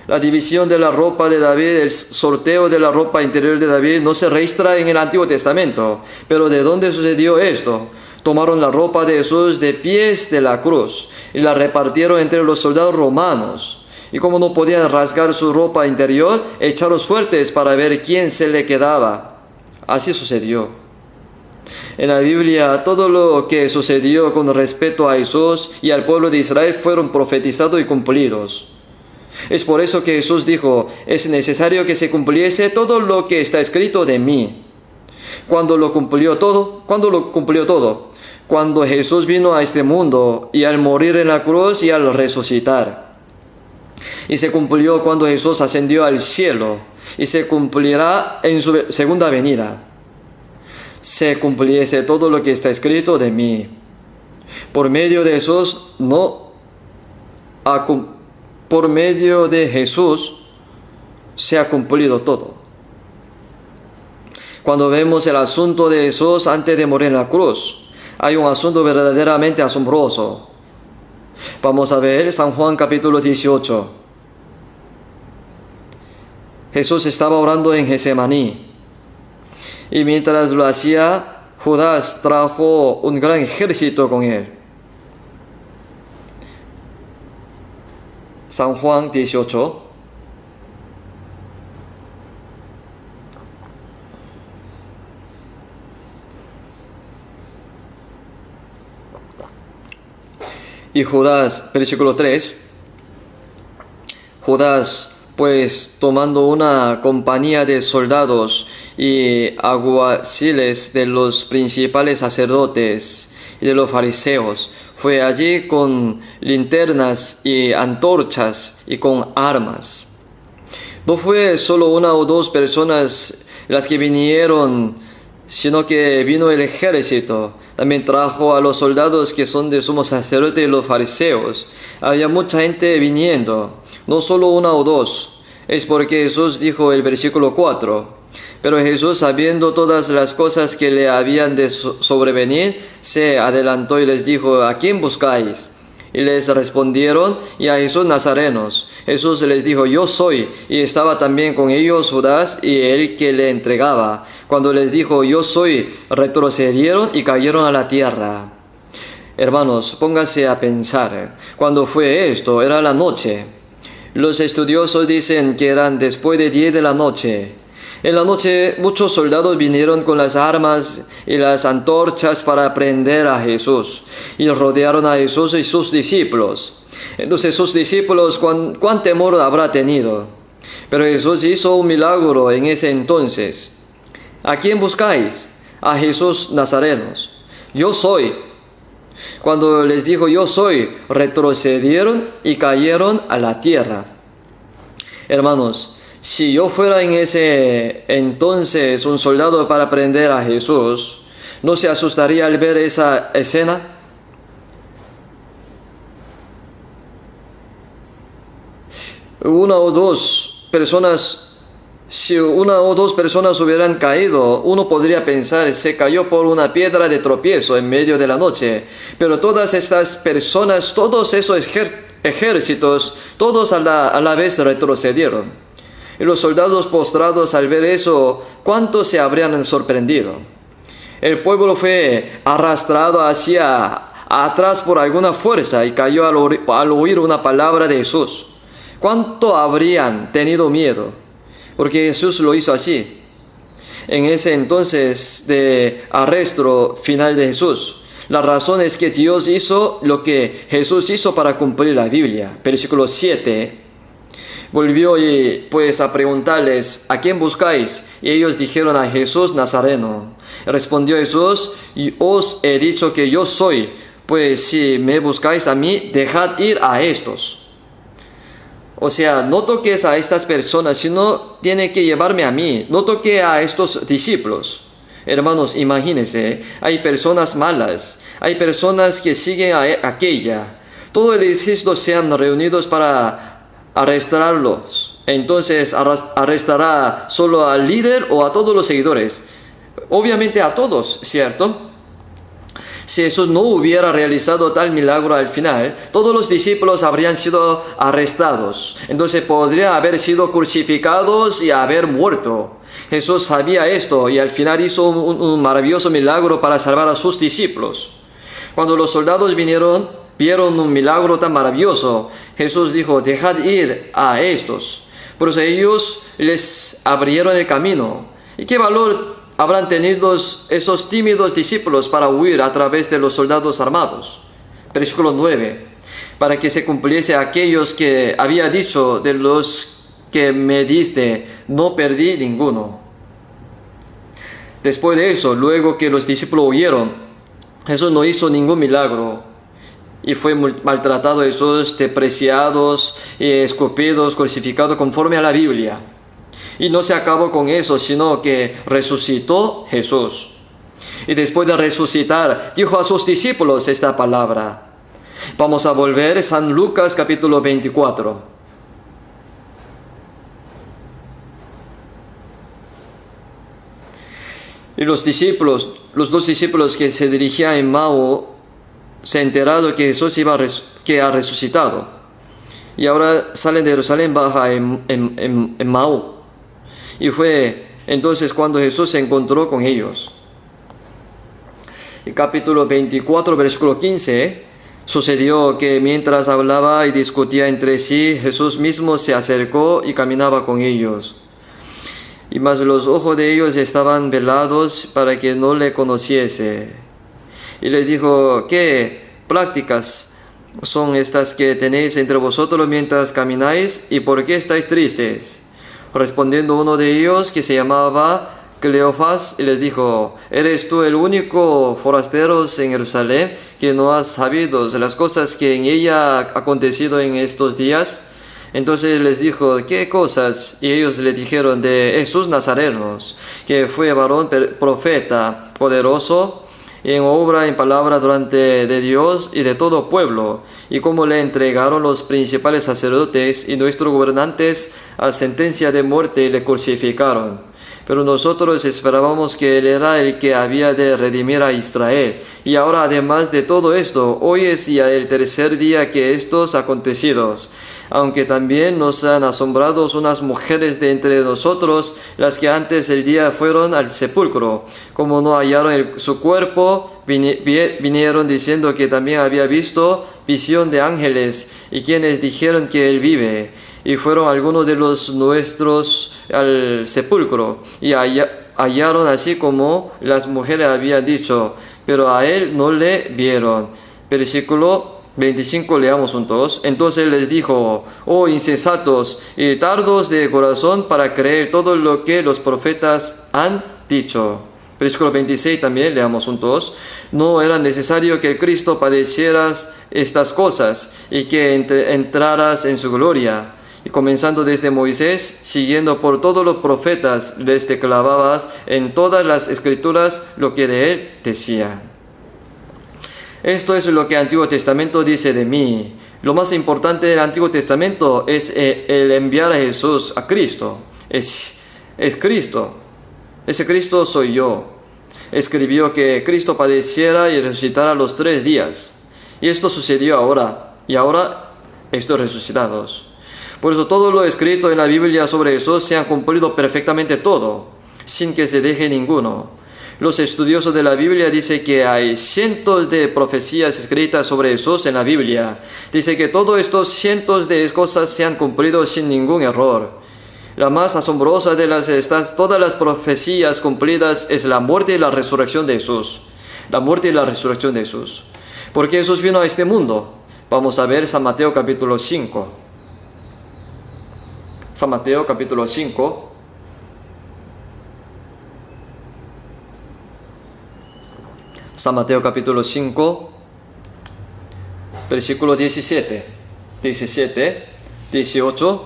La división de la ropa de David, el sorteo de la ropa interior de David no se registra en el Antiguo Testamento. Pero ¿de dónde sucedió esto? Tomaron la ropa de Jesús de pies de la cruz y la repartieron entre los soldados romanos. Y como no podían rasgar su ropa interior, echaron suertes para ver quién se le quedaba. Así sucedió. En la Biblia, todo lo que sucedió con respecto a Jesús y al pueblo de Israel fueron profetizados y cumplidos. Es por eso que Jesús dijo, es necesario que se cumpliese todo lo que está escrito de mí. ¿Cuándo lo cumplió todo? Cuando Jesús vino a este mundo y al morir en la cruz y al resucitar. Y se cumplió cuando Jesús ascendió al cielo y se cumplirá en su segunda venida. Se cumpliese todo lo que está escrito de mí. Por medio de Jesús Por medio de Jesús se ha cumplido todo. Cuando vemos el asunto de Jesús antes de morir en la cruz, hay un asunto verdaderamente asombroso. Vamos a ver San Juan capítulo 18. Jesús estaba orando en Getsemaní, y mientras lo hacía, Judas trajo un gran ejército con él. San Juan 18. Y Judas, versículo 3. Judas, pues, tomando una compañía de soldados y alguaciles de los principales sacerdotes y de los fariseos, fue allí con linternas y antorchas y con armas. No fue solo una o dos personas las que vinieron sino que vino el ejército. También trajo a los soldados que son de sumo sacerdote y los fariseos. Había mucha gente viniendo, no solo una o dos. Es porque Jesús dijo el versículo 4. Pero Jesús, sabiendo todas las cosas que le habían de sobrevenir, se adelantó y les dijo: ¿A quién buscáis? Y les respondieron: y a Jesús Nazarenos. Jesús les dijo: yo soy. Y estaba también con ellos Judas y el que le entregaba. Cuando les dijo: yo soy, retrocedieron y cayeron a la tierra. Hermanos, pónganse a pensar. Cuando fue esto, era la noche. Los estudiosos dicen que eran después de 10 de la noche. En la noche muchos soldados vinieron con las armas y las antorchas para prender a Jesús, y rodearon a Jesús y sus discípulos. Entonces sus discípulos, ¿cuán temor habrá tenido? Pero Jesús hizo un milagro en ese entonces. ¿A quién buscáis? A Jesús Nazarenos. Yo soy. Cuando les dijo yo soy, retrocedieron y cayeron a la tierra. Hermanos, si yo fuera en ese entonces un soldado para prender a Jesús, ¿no se asustaría al ver esa escena? Si una o dos personas hubieran caído, uno podría pensar: se cayó por una piedra de tropiezo en medio de la noche. Pero todas estas personas, todos esos ejércitos, todos a la vez retrocedieron. Y los soldados postrados al ver eso, ¿cuántos se habrían sorprendido? El pueblo fue arrastrado hacia atrás por alguna fuerza y cayó al oír una palabra de Jesús. ¿Cuánto habrían tenido miedo? Porque Jesús lo hizo así. En ese entonces de arresto final de Jesús, la razón es que Dios hizo lo que Jesús hizo para cumplir la Biblia. Versículo 7. Volvió pues a preguntarles: ¿a quién buscáis? Y ellos dijeron: a Jesús Nazareno. Respondió Jesús: y os he dicho que yo soy. Pues si me buscáis a mí, dejad ir a estos. O sea, no toques a estas personas, sino tiene que llevarme a mí. No toque a estos discípulos. Hermanos, imagínense, hay personas malas, hay personas que siguen a aquella. Todo el ejército se han reunido para arrestarlos. Entonces arrestará solo al líder o a todos los seguidores. Obviamente a todos, ¿cierto? Si Jesús no hubiera realizado tal milagro al final, todos los discípulos habrían sido arrestados. Entonces podría haber sido crucificados y haber muerto. Jesús sabía esto y al final hizo un maravilloso milagro para salvar a sus discípulos. Cuando los soldados vieron un milagro tan maravilloso, Jesús dijo: dejad ir a estos. Por eso ellos les abrieron el camino. ¿Y qué valor habrán tenido esos tímidos discípulos para huir a través de los soldados armados? Versículo 9. Para que se cumpliese aquellos que había dicho: de los que me diste, no perdí ninguno. Después de eso, luego que los discípulos huyeron, Jesús no hizo ningún milagro. Y fue maltratado Jesús, despreciados y escupidos, crucificado conforme a la Biblia. Y no se acabó con eso, sino que resucitó Jesús. Y después de resucitar, dijo a sus discípulos esta palabra. Vamos a volver a San Lucas capítulo 24. Y los dos discípulos que se dirigían a Emmaú, se ha enterado que Jesús que ha resucitado. Y ahora salen de Jerusalén, baja en Emmaú. Y fue entonces cuando Jesús se encontró con ellos. El capítulo 24, versículo 15. Sucedió que mientras hablaba y discutía entre sí, Jesús mismo se acercó y caminaba con ellos. Y mas los ojos de ellos estaban velados para que no le conociese. Y les dijo: ¿qué prácticas son estas que tenéis entre vosotros mientras camináis? ¿Y por qué estáis tristes? Respondiendo uno de ellos, que se llamaba Cleofas, y les dijo: ¿eres tú el único forastero en Jerusalén que no has sabido las cosas que en ella han acontecido en estos días? Entonces les dijo, ¿qué cosas? Y ellos le dijeron de Jesús Nazarenos, que fue varón profeta, poderoso, en obra, en palabra delante de Dios y de todo pueblo, y cómo le entregaron los principales sacerdotes y nuestros gobernantes a sentencia de muerte y le crucificaron. Pero nosotros esperábamos que Él era el que había de redimir a Israel. Y ahora, además de todo esto, hoy es ya el tercer día que estos acontecidos. Aunque también nos han asombrado unas mujeres de entre nosotros, las que antes del día fueron al sepulcro. Como no hallaron su cuerpo, vinieron diciendo que también había visto visión de ángeles, y quienes dijeron que Él vive. Y fueron algunos de los nuestros al sepulcro, y hallaron así como las mujeres habían dicho, pero a Él no le vieron. Versículo 25, leamos juntos. Entonces les dijo, oh insensatos y tardos de corazón para creer todo lo que los profetas han dicho. Versículo 26 también, leamos juntos. No era necesario que el Cristo padeciera estas cosas y que entraras en su gloria. Y comenzando desde Moisés, siguiendo por todos los profetas, les declarabas en todas las escrituras lo que de él decía. Esto es lo que el Antiguo Testamento dice de mí. Lo más importante del Antiguo Testamento es el enviar a Jesús, a Cristo. Es Cristo. Ese Cristo soy yo. Escribió que Cristo padeciera y resucitara los 3 días. Y esto sucedió ahora. Y ahora estoy resucitados. Por eso todo lo escrito en la Biblia sobre Jesús se ha cumplido perfectamente todo, sin que se deje ninguno. Los estudiosos de la Biblia dicen que hay cientos de profecías escritas sobre Jesús en la Biblia. Dice que todos estos cientos de cosas se han cumplido sin ningún error. La más asombrosa de todas las profecías cumplidas es la muerte y la resurrección de Jesús. La muerte y la resurrección de Jesús. Porque Jesús vino a este mundo. Vamos a ver San Mateo capítulo 5. San Mateo capítulo 5. San Mateo capítulo 5, versículo 17, 18.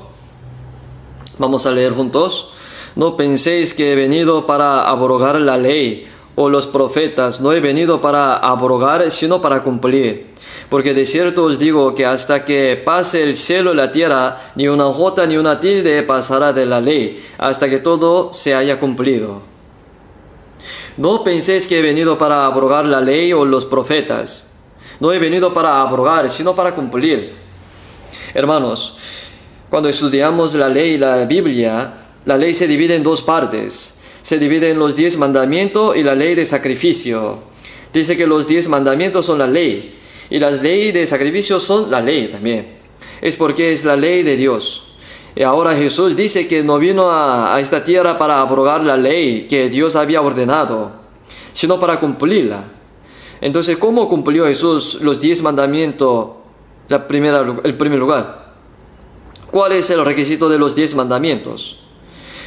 Vamos a leer juntos. No penséis que he venido para abrogar la ley o los profetas. No he venido para abrogar, sino para cumplir. Porque de cierto os digo que hasta que pase el cielo y la tierra, ni una jota ni una tilde pasará de la ley, hasta que todo se haya cumplido. No penséis que he venido para abrogar la ley o los profetas. No he venido para abrogar, sino para cumplir. Hermanos, cuando estudiamos la ley y la Biblia, la ley se divide en 2 partes. Se divide en los 10 mandamientos y la ley de sacrificio. Dice que los 10 mandamientos son la ley. Y las leyes de sacrificio son la ley también. Es porque es la ley de Dios. Y ahora Jesús dice que no vino a esta tierra para abrogar la ley que Dios había ordenado, sino para cumplirla. Entonces, ¿cómo cumplió Jesús los 10 mandamientos el primer lugar? ¿Cuál es el requisito de los 10 mandamientos?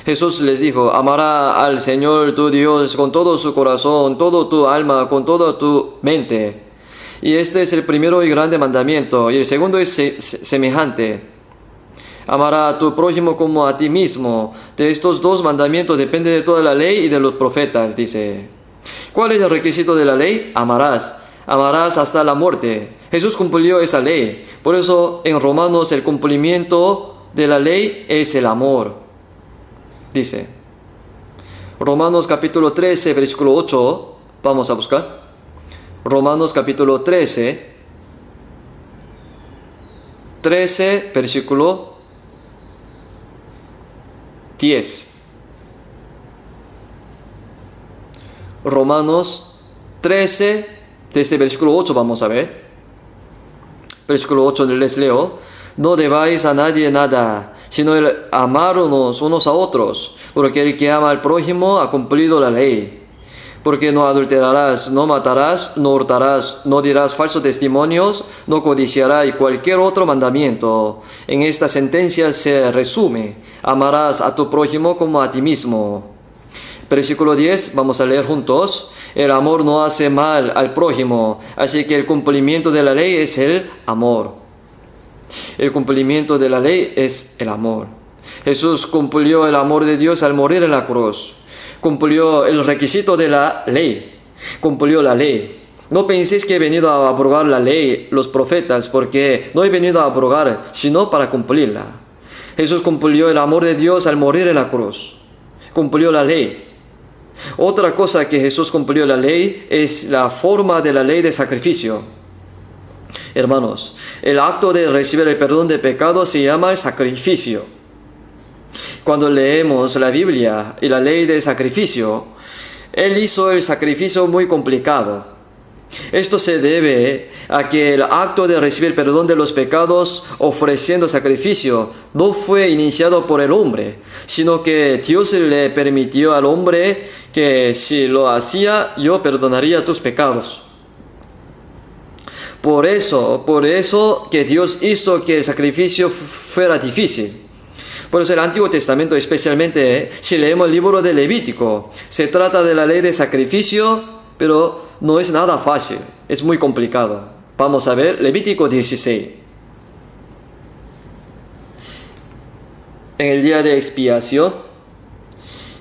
Jesús les dijo, amará al Señor tu Dios con todo su corazón, todo tu alma, con toda tu mente. Y este es el primero y grande mandamiento. Y el segundo es semejante. Amará a tu prójimo como a ti mismo. De estos 2 mandamientos depende de toda la ley y de los profetas, dice. ¿Cuál es el requisito de la ley? Amarás. Amarás hasta la muerte. Jesús cumplió esa ley. Por eso en Romanos el cumplimiento de la ley es el amor. Dice. Romanos capítulo 13, versículo 8. Vamos a buscar. Romanos capítulo 13, versículo 10. Romanos 13, desde el versículo 8 vamos a ver. Versículo 8 les leo. No debáis a nadie nada, sino el amarnos unos a otros, porque el que ama al prójimo ha cumplido la ley. Porque no adulterarás, no matarás, no hurtarás, no dirás falsos testimonios, no codiciarás y cualquier otro mandamiento. En esta sentencia se resume, amarás a tu prójimo como a ti mismo. Versículo 10, vamos a leer juntos. El amor no hace mal al prójimo, así que el cumplimiento de la ley es el amor. El cumplimiento de la ley es el amor. Jesús cumplió el amor de Dios al morir en la cruz. Cumplió el requisito de la ley. Cumplió la ley. No penséis que he venido a abrogar la ley, los profetas, porque no he venido a abrogar, sino para cumplirla. Jesús cumplió el amor de Dios al morir en la cruz. Cumplió la ley. Otra cosa que Jesús cumplió la ley es la forma de la ley de sacrificio. Hermanos, el acto de recibir el perdón de pecados se llama el sacrificio. Cuando leemos la Biblia y la ley de sacrificio, Él hizo el sacrificio muy complicado. Esto se debe a que el acto de recibir perdón de los pecados ofreciendo sacrificio no fue iniciado por el hombre, sino que Dios le permitió al hombre que si lo hacía, yo perdonaría tus pecados. Por eso que Dios hizo que el sacrificio fuera difícil. Por eso el Antiguo Testamento, especialmente si leemos el libro de Levítico, se trata de la ley de sacrificio, pero no es nada fácil, es muy complicado. Vamos a ver Levítico 16. En el día de expiación,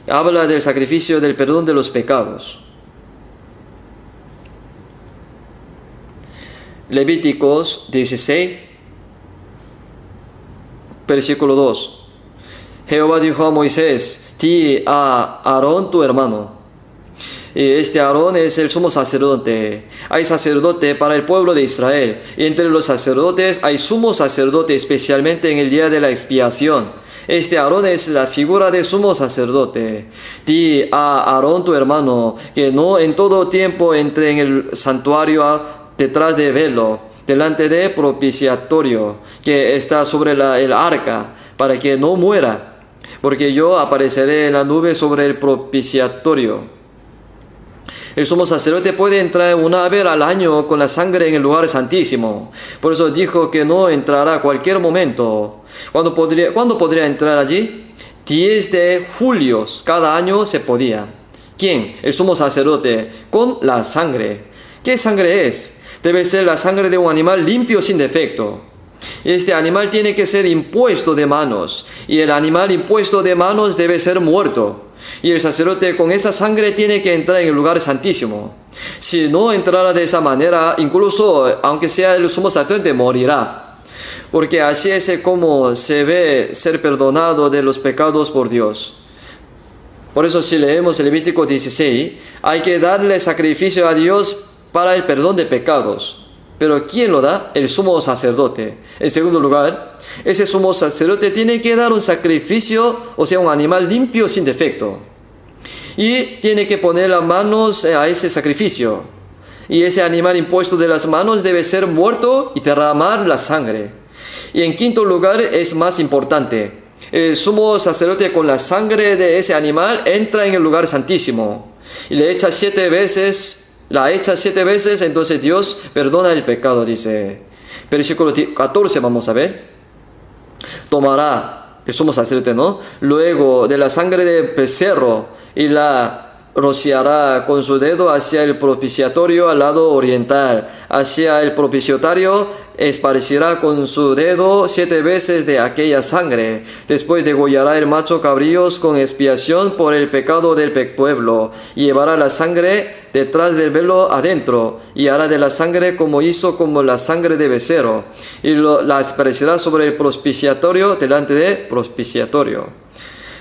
habla del sacrificio del perdón de los pecados. Levíticos 16, versículo 2. Jehová dijo a Moisés: di a Aarón tu hermano. Y este Aarón es el sumo sacerdote. Hay sacerdote para el pueblo de Israel. Y entre los sacerdotes hay sumo sacerdote, especialmente en el día de la expiación. Este Aarón es la figura de sumo sacerdote. Di a Aarón tu hermano que no en todo tiempo entre en el santuario detrás de velo, delante de propiciatorio, que está sobre el arca, para que no muera, porque yo apareceré en la nube sobre el propiciatorio. El sumo sacerdote puede entrar una vez al año con la sangre en el lugar santísimo. Por eso dijo que no entrará a cualquier momento. ¿Cuándo podría entrar allí? 10 de julio, cada año se podía. ¿Quién? El sumo sacerdote, con la sangre. ¿Qué sangre es? Debe ser la sangre de un animal limpio sin defecto. Este animal tiene que ser impuesto de manos, y el animal impuesto de manos debe ser muerto. Y el sacerdote con esa sangre tiene que entrar en el lugar santísimo. Si no entrara de esa manera, incluso aunque sea el sumo sacerdote, morirá. Porque así es como se ve ser perdonado de los pecados por Dios. Por eso si leemos el Levítico 16, hay que darle sacrificio a Dios para el perdón de pecados. Pero ¿quién lo da? El sumo sacerdote. En segundo lugar, ese sumo sacerdote tiene que dar un sacrificio, o sea, un animal limpio sin defecto. Y tiene que poner las manos a ese sacrificio. Y ese animal impuesto de las manos debe ser muerto y derramar la sangre. Y en quinto lugar, es más importante. El sumo sacerdote con la sangre de ese animal entra en el lugar santísimo. Y le echa 7 veces... La echa 7 veces, entonces Dios perdona el pecado, dice. Versículo 14, vamos a ver. Tomará el sumo sacerdote, ¿no? Luego de la sangre del becerro y la rociará con su dedo hacia el propiciatorio al lado oriental. Hacia el propiciatorio esparcirá con su dedo 7 veces de aquella sangre. Después degollará el macho cabríos con expiación por el pecado del pueblo. Y llevará la sangre detrás del velo adentro, y hará de la sangre como hizo como la sangre de becerro. Y la esparcirá sobre el propiciatorio delante del propiciatorio.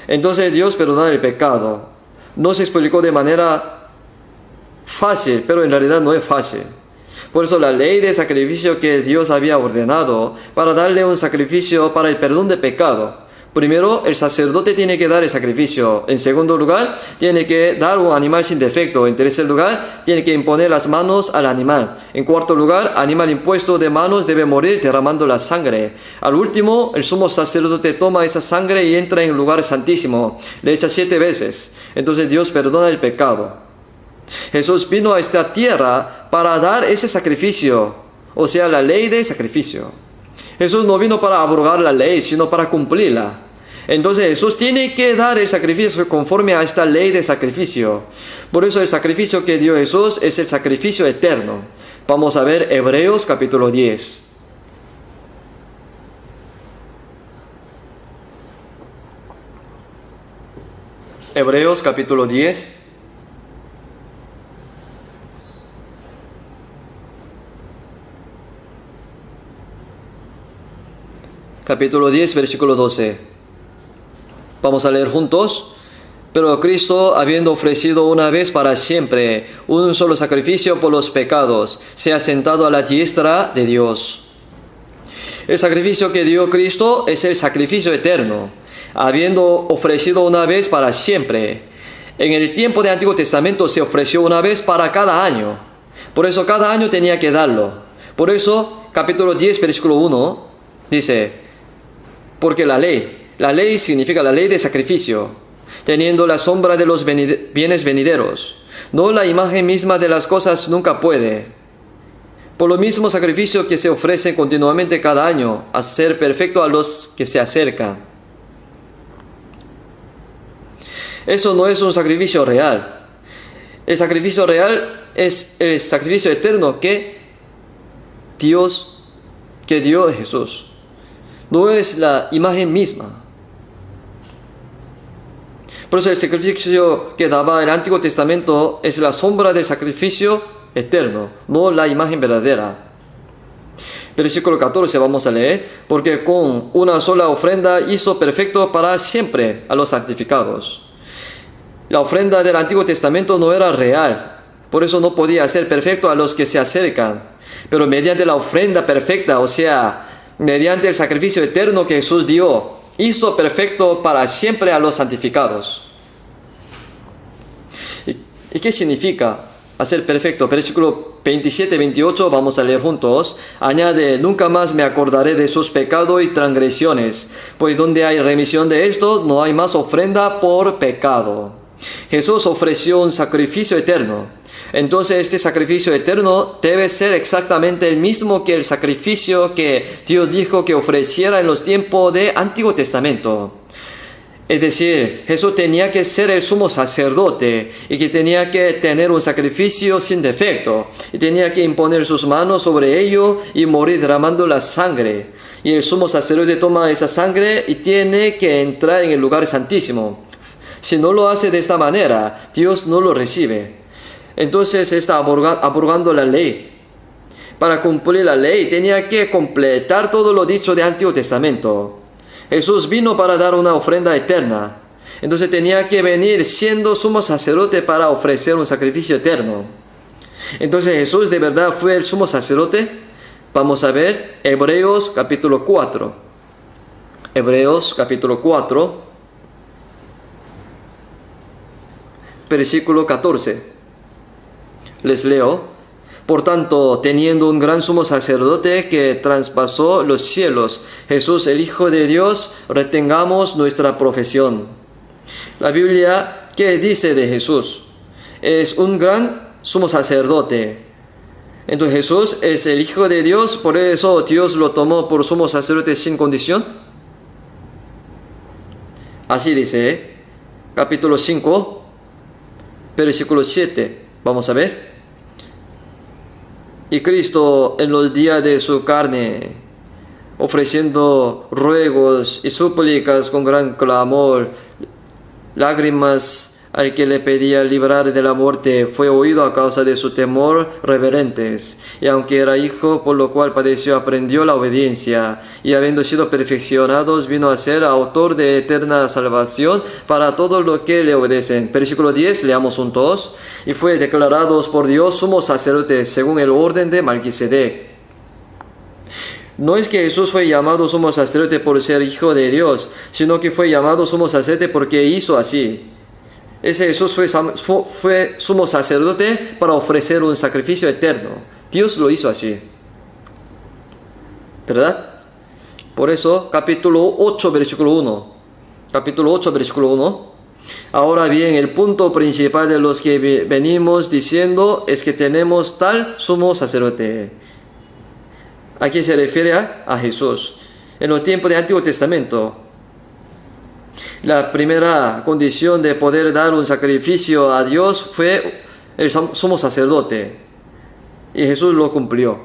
Entonces Dios perdona el pecado. No se explicó de manera fácil, pero en realidad no es fácil. Por eso la ley de sacrificio que Dios había ordenado para darle un sacrificio para el perdón de pecado. Primero, el sacerdote tiene que dar el sacrificio. En segundo lugar, tiene que dar un animal sin defecto. En tercer lugar, tiene que imponer las manos al animal. En cuarto lugar, animal impuesto de manos debe morir derramando la sangre. Al último, el sumo sacerdote toma esa sangre y entra en el lugar santísimo. Le echa 7 veces. Entonces Dios perdona el pecado. Jesús vino a esta tierra para dar ese sacrificio, o sea, la ley de sacrificio. Jesús no vino para abrogar la ley, sino para cumplirla. Entonces Jesús tiene que dar el sacrificio conforme a esta ley de sacrificio. Por eso el sacrificio que dio Jesús es el sacrificio eterno. Vamos a ver Hebreos capítulo 10. Hebreos capítulo 10. Capítulo 10, versículo 12. Vamos a leer juntos. Pero Cristo, habiendo ofrecido una vez para siempre un solo sacrificio por los pecados, se ha sentado a la diestra de Dios. El sacrificio que dio Cristo es el sacrificio eterno, habiendo ofrecido una vez para siempre. En el tiempo del Antiguo Testamento se ofreció una vez para cada año. Por eso cada año tenía que darlo. Por eso, capítulo 10, versículo 1, dice, porque la ley significa la ley de sacrificio, teniendo la sombra de los bienes venideros. No la imagen misma de las cosas nunca puede. Por lo mismo sacrificio que se ofrece continuamente cada año, a ser perfecto a los que se acercan. Esto no es un sacrificio real. El sacrificio real es el sacrificio eterno que dio Jesús. No es la imagen misma. Por eso el sacrificio que daba el Antiguo Testamento es la sombra del sacrificio eterno, no la imagen verdadera. Versículo 14 vamos a leer, porque con una sola ofrenda hizo perfecto para siempre a los santificados. La ofrenda del Antiguo Testamento no era real, por eso no podía ser perfecto a los que se acercan. Pero mediante la ofrenda perfecta, o sea, mediante el sacrificio eterno que Jesús dio, hizo perfecto para siempre a los santificados. ¿Y qué significa hacer perfecto? Versículo 27-28, vamos a leer juntos. Añade, nunca más me acordaré de sus pecados y transgresiones, pues donde hay remisión de esto, no hay más ofrenda por pecado. Jesús ofreció un sacrificio eterno. Entonces este sacrificio eterno debe ser exactamente el mismo que el sacrificio que Dios dijo que ofreciera en los tiempos del Antiguo Testamento. Es decir, Jesús tenía que ser el sumo sacerdote y que tenía que tener un sacrificio sin defecto y tenía que imponer sus manos sobre ello y morir derramando la sangre. Y el sumo sacerdote toma esa sangre y tiene que entrar en el lugar santísimo. Si no lo hace de esta manera, Dios no lo recibe. Entonces está abrogando la ley. Para cumplir la ley tenía que completar todo lo dicho del Antiguo Testamento. Jesús vino para dar una ofrenda eterna. Entonces tenía que venir siendo sumo sacerdote para ofrecer un sacrificio eterno. Entonces Jesús de verdad fue el sumo sacerdote. Vamos a ver Hebreos capítulo 4. Hebreos capítulo 4, versículo 14. Les leo. Por tanto, teniendo un gran sumo sacerdote que traspasó los cielos, Jesús el Hijo de Dios, retengamos nuestra profesión. La Biblia, ¿qué dice de Jesús? Es un gran sumo sacerdote. Entonces Jesús es el Hijo de Dios, por eso Dios lo tomó por sumo sacerdote sin condición. Así dice, capítulo 5, versículo 7. Vamos a ver. Y Cristo en los días de su carne, ofreciendo ruegos y súplicas con gran clamor, lágrimas al que le pedía librar de la muerte, fue oído a causa de su temor reverentes. Y aunque era hijo, por lo cual padeció, aprendió la obediencia. Y habiendo sido perfeccionados, vino a ser autor de eterna salvación para todos los que le obedecen. Versículo 10, leamos juntos. Y fue declarados por Dios sumo sacerdote según el orden de Melquisedec. No es que Jesús fue llamado sumo sacerdote por ser hijo de Dios, sino que fue llamado sumo sacerdote porque hizo así. Ese Jesús fue sumo sacerdote para ofrecer un sacrificio eterno. Dios lo hizo así. ¿Verdad? Por eso, capítulo 8, versículo 1. Capítulo 8, versículo 1. Ahora bien, el punto principal de los que venimos diciendo es que tenemos tal sumo sacerdote. ¿A quién se refiere? A Jesús. En los tiempos del Antiguo Testamento, la primera condición de poder dar un sacrificio a Dios fue el sumo sacerdote. Y Jesús lo cumplió.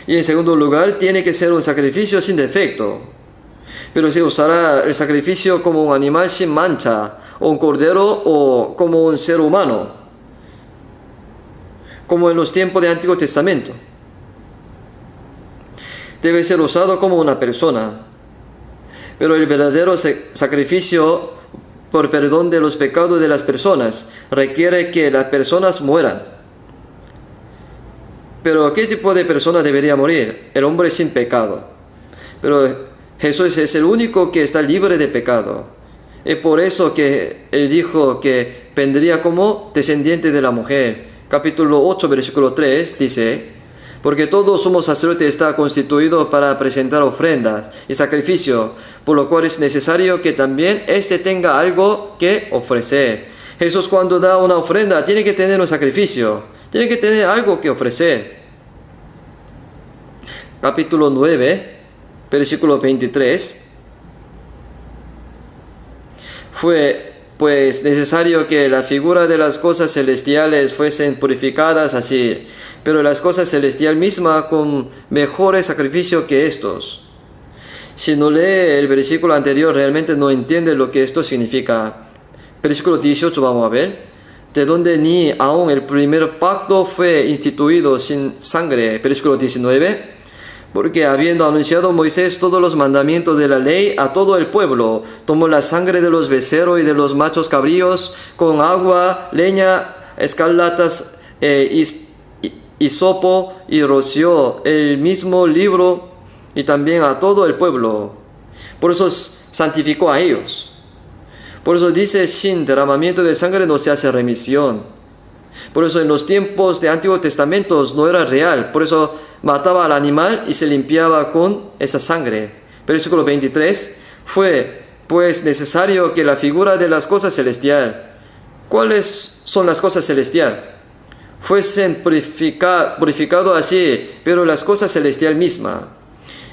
Y en segundo lugar, tiene que ser un sacrificio sin defecto. Pero se usará el sacrificio como un animal sin mancha, o un cordero, o como un ser humano, como en los tiempos del Antiguo Testamento. Debe ser usado como una persona. Pero el verdadero sacrificio por perdón de los pecados de las personas requiere que las personas mueran. Pero ¿qué tipo de persona debería morir? El hombre sin pecado. Pero Jesús es el único que está libre de pecado. Es por eso que Él dijo que vendría como descendiente de la mujer. Capítulo 8, versículo 3 dice: porque todo sumo sacerdote está constituido para presentar ofrendas y sacrificio, por lo cual es necesario que también éste tenga algo que ofrecer. Jesús, cuando da una ofrenda, tiene que tener un sacrificio, tiene que tener algo que ofrecer. Capítulo 9, versículo 23. Fue pues necesario que la figura de las cosas celestiales fuesen purificadas así, pero las cosas celestiales mismas con mejores sacrificios que estos. Si no lee el versículo anterior, realmente no entiende lo que esto significa. Versículo 18 vamos a ver: de donde ni aun el primer pacto fue instituido sin sangre. Versículo 19: porque habiendo anunciado Moisés todos los mandamientos de la ley a todo el pueblo, tomó la sangre de los becerros y de los machos cabríos con agua, leña, escarlatas, hisopo, y roció el mismo libro y también a todo el pueblo. Por eso santificó a ellos. Por eso dice: sin derramamiento de sangre no se hace remisión. Por eso en los tiempos de Antiguo Testamento no era real. Por eso mataba al animal y se limpiaba con esa sangre. Versículo 23: fue pues necesario que la figura de las cosas celestiales. ¿Cuáles son las cosas celestiales? Fuesen purificado así, pero las cosas celestiales mismas.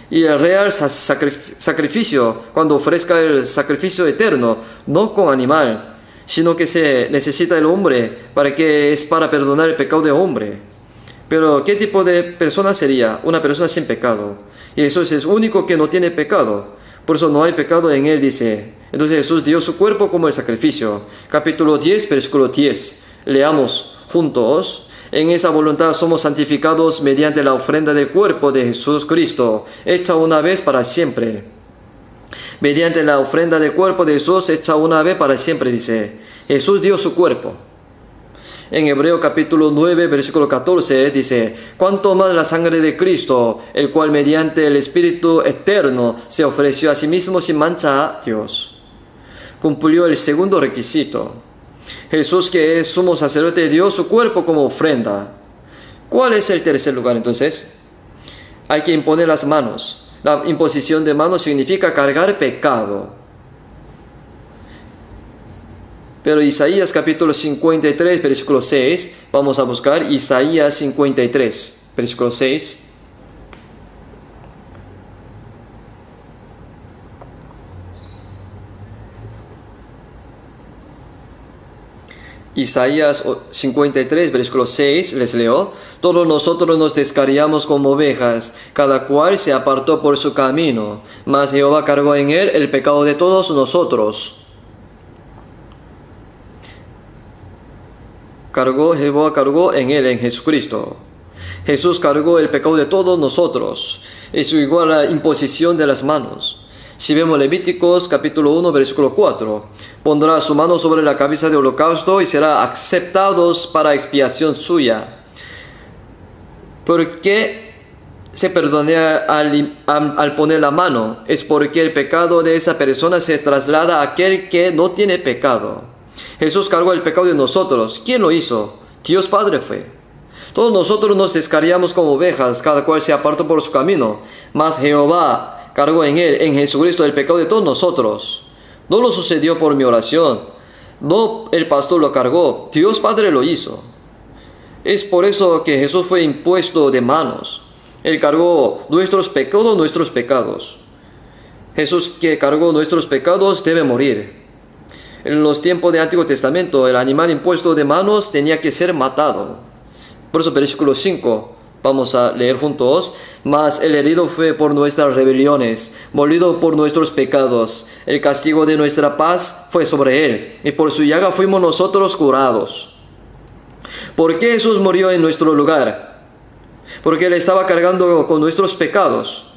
Y el real sacrificio, cuando ofrezca el sacrificio eterno, no con animal, sino que se necesita el hombre, para perdonar el pecado del hombre. Pero ¿qué tipo de persona sería? Una persona sin pecado. Y Jesús es el único que no tiene pecado. Por eso no hay pecado en él, dice. Entonces Jesús dio su cuerpo como el sacrificio. Capítulo 10, versículo 10. Leamos juntos. En esa voluntad somos santificados mediante la ofrenda del cuerpo de Jesús Cristo, hecha una vez para siempre. Mediante la ofrenda del cuerpo de Jesús, hecha una vez para siempre, dice. Jesús dio su cuerpo. En Hebreo capítulo 9, versículo 14, dice: cuanto más la sangre de Cristo, el cual mediante el Espíritu eterno se ofreció a sí mismo sin mancha a Dios. Cumplió el segundo requisito. Jesús, que es sumo sacerdote, dio su cuerpo como ofrenda. ¿Cuál es el tercer lugar entonces? Hay que imponer las manos. La imposición de manos significa cargar pecado. Pero Isaías capítulo 53, versículo 6, vamos a buscar Isaías 53, versículo 6. Isaías 53, versículo 6, les leo: todos nosotros nos descarriamos como ovejas, cada cual se apartó por su camino, mas Jehová cargó en él el pecado de todos nosotros. Jehová cargó en él, en Jesucristo. Jesús cargó el pecado de todos nosotros. Es igual a la imposición de las manos. Si vemos Levíticos capítulo 1, versículo 4, pondrá su mano sobre la cabeza de holocausto y será aceptados para expiación suya. ¿Por qué se perdona al poner la mano? Es porque el pecado de esa persona se traslada a aquel que no tiene pecado. Jesús cargó el pecado de nosotros. ¿Quién lo hizo? Dios Padre fue. Todos nosotros nos descarriamos como ovejas, cada cual se apartó por su camino, mas Jehová cargó en él, en Jesucristo, el pecado de todos nosotros. No lo sucedió por mi oración, no el pastor lo cargó, Dios Padre lo hizo. Es por eso que Jesús fue impuesto de manos. Él cargó nuestros pecados. Jesús, que cargó nuestros pecados, debe morir. En los tiempos del Antiguo Testamento, el animal impuesto de manos tenía que ser matado. Por eso, versículo 5, Vamos a leer juntos. Mas el herido fue por nuestras rebeliones, molido por nuestros pecados. El castigo de nuestra paz fue sobre él, y por su llaga fuimos nosotros curados. ¿Por qué Jesús murió en nuestro lugar? Porque él estaba cargando con nuestros pecados.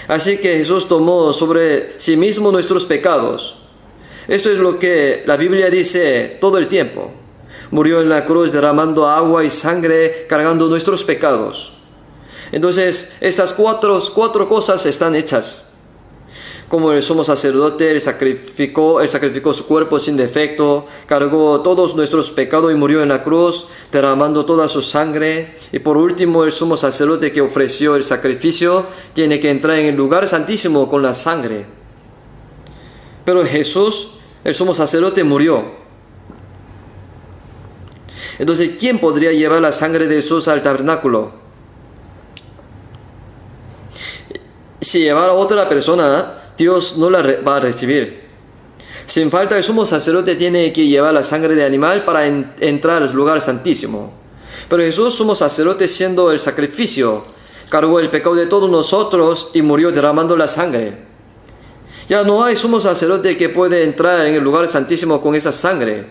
Así que Jesús tomó sobre sí mismo nuestros pecados. Esto es lo que la Biblia dice todo el tiempo. Murió en la cruz derramando agua y sangre, cargando nuestros pecados. Entonces, estas cuatro cosas están hechas. Como el sumo sacerdote, él sacrificó su cuerpo sin defecto, cargó todos nuestros pecados y murió en la cruz, derramando toda su sangre. Y por último, el sumo sacerdote que ofreció el sacrificio tiene que entrar en el lugar santísimo con la sangre. Pero Jesús, el sumo sacerdote, murió. Entonces, ¿quién podría llevar la sangre de Jesús al tabernáculo? Si llevara a otra persona, Dios no la va a recibir. Sin falta, el sumo sacerdote tiene que llevar la sangre de animal para entrar al lugar santísimo. Pero Jesús, sumo sacerdote, siendo el sacrificio, cargó el pecado de todos nosotros y murió derramando la sangre. Ya no hay sumo sacerdote que puede entrar en el lugar santísimo con esa sangre.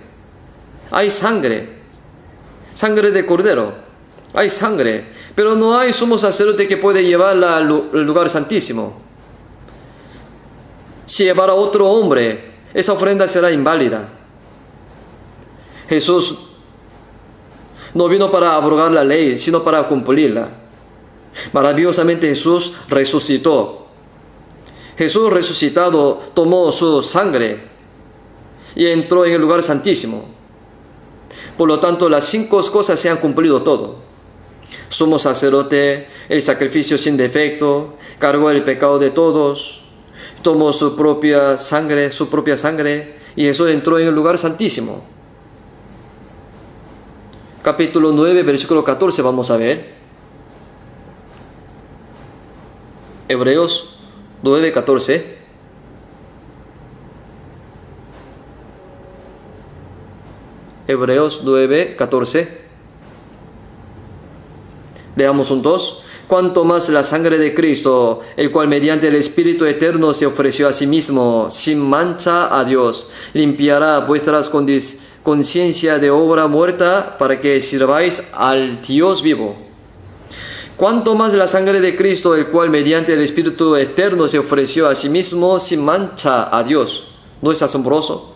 Hay sangre de cordero, hay sangre, pero no hay sumo sacerdote que puede llevarla al lugar santísimo. Si llevara otro hombre, esa ofrenda será inválida. Jesús no vino para abrogar la ley, sino para cumplirla. Maravillosamente Jesús resucitó. Jesús resucitado tomó su sangre y entró en el lugar santísimo. Por lo tanto, las 5 cosas se han cumplido todo. Sumo sacerdote, el sacrificio sin defecto, cargó el pecado de todos, tomó su propia sangre, y Jesús entró en el lugar santísimo. Capítulo 9, versículo 14, vamos a ver. Hebreos 9, 14. Hebreos 9, 14. Leamos juntos. Cuanto más la sangre de Cristo, el cual mediante el Espíritu Eterno se ofreció a sí mismo, sin mancha a Dios, limpiará vuestras conciencia de obra muerta para que sirváis al Dios vivo. Cuanto más la sangre de Cristo, el cual mediante el Espíritu Eterno se ofreció a sí mismo, sin mancha a Dios. ¿No es asombroso?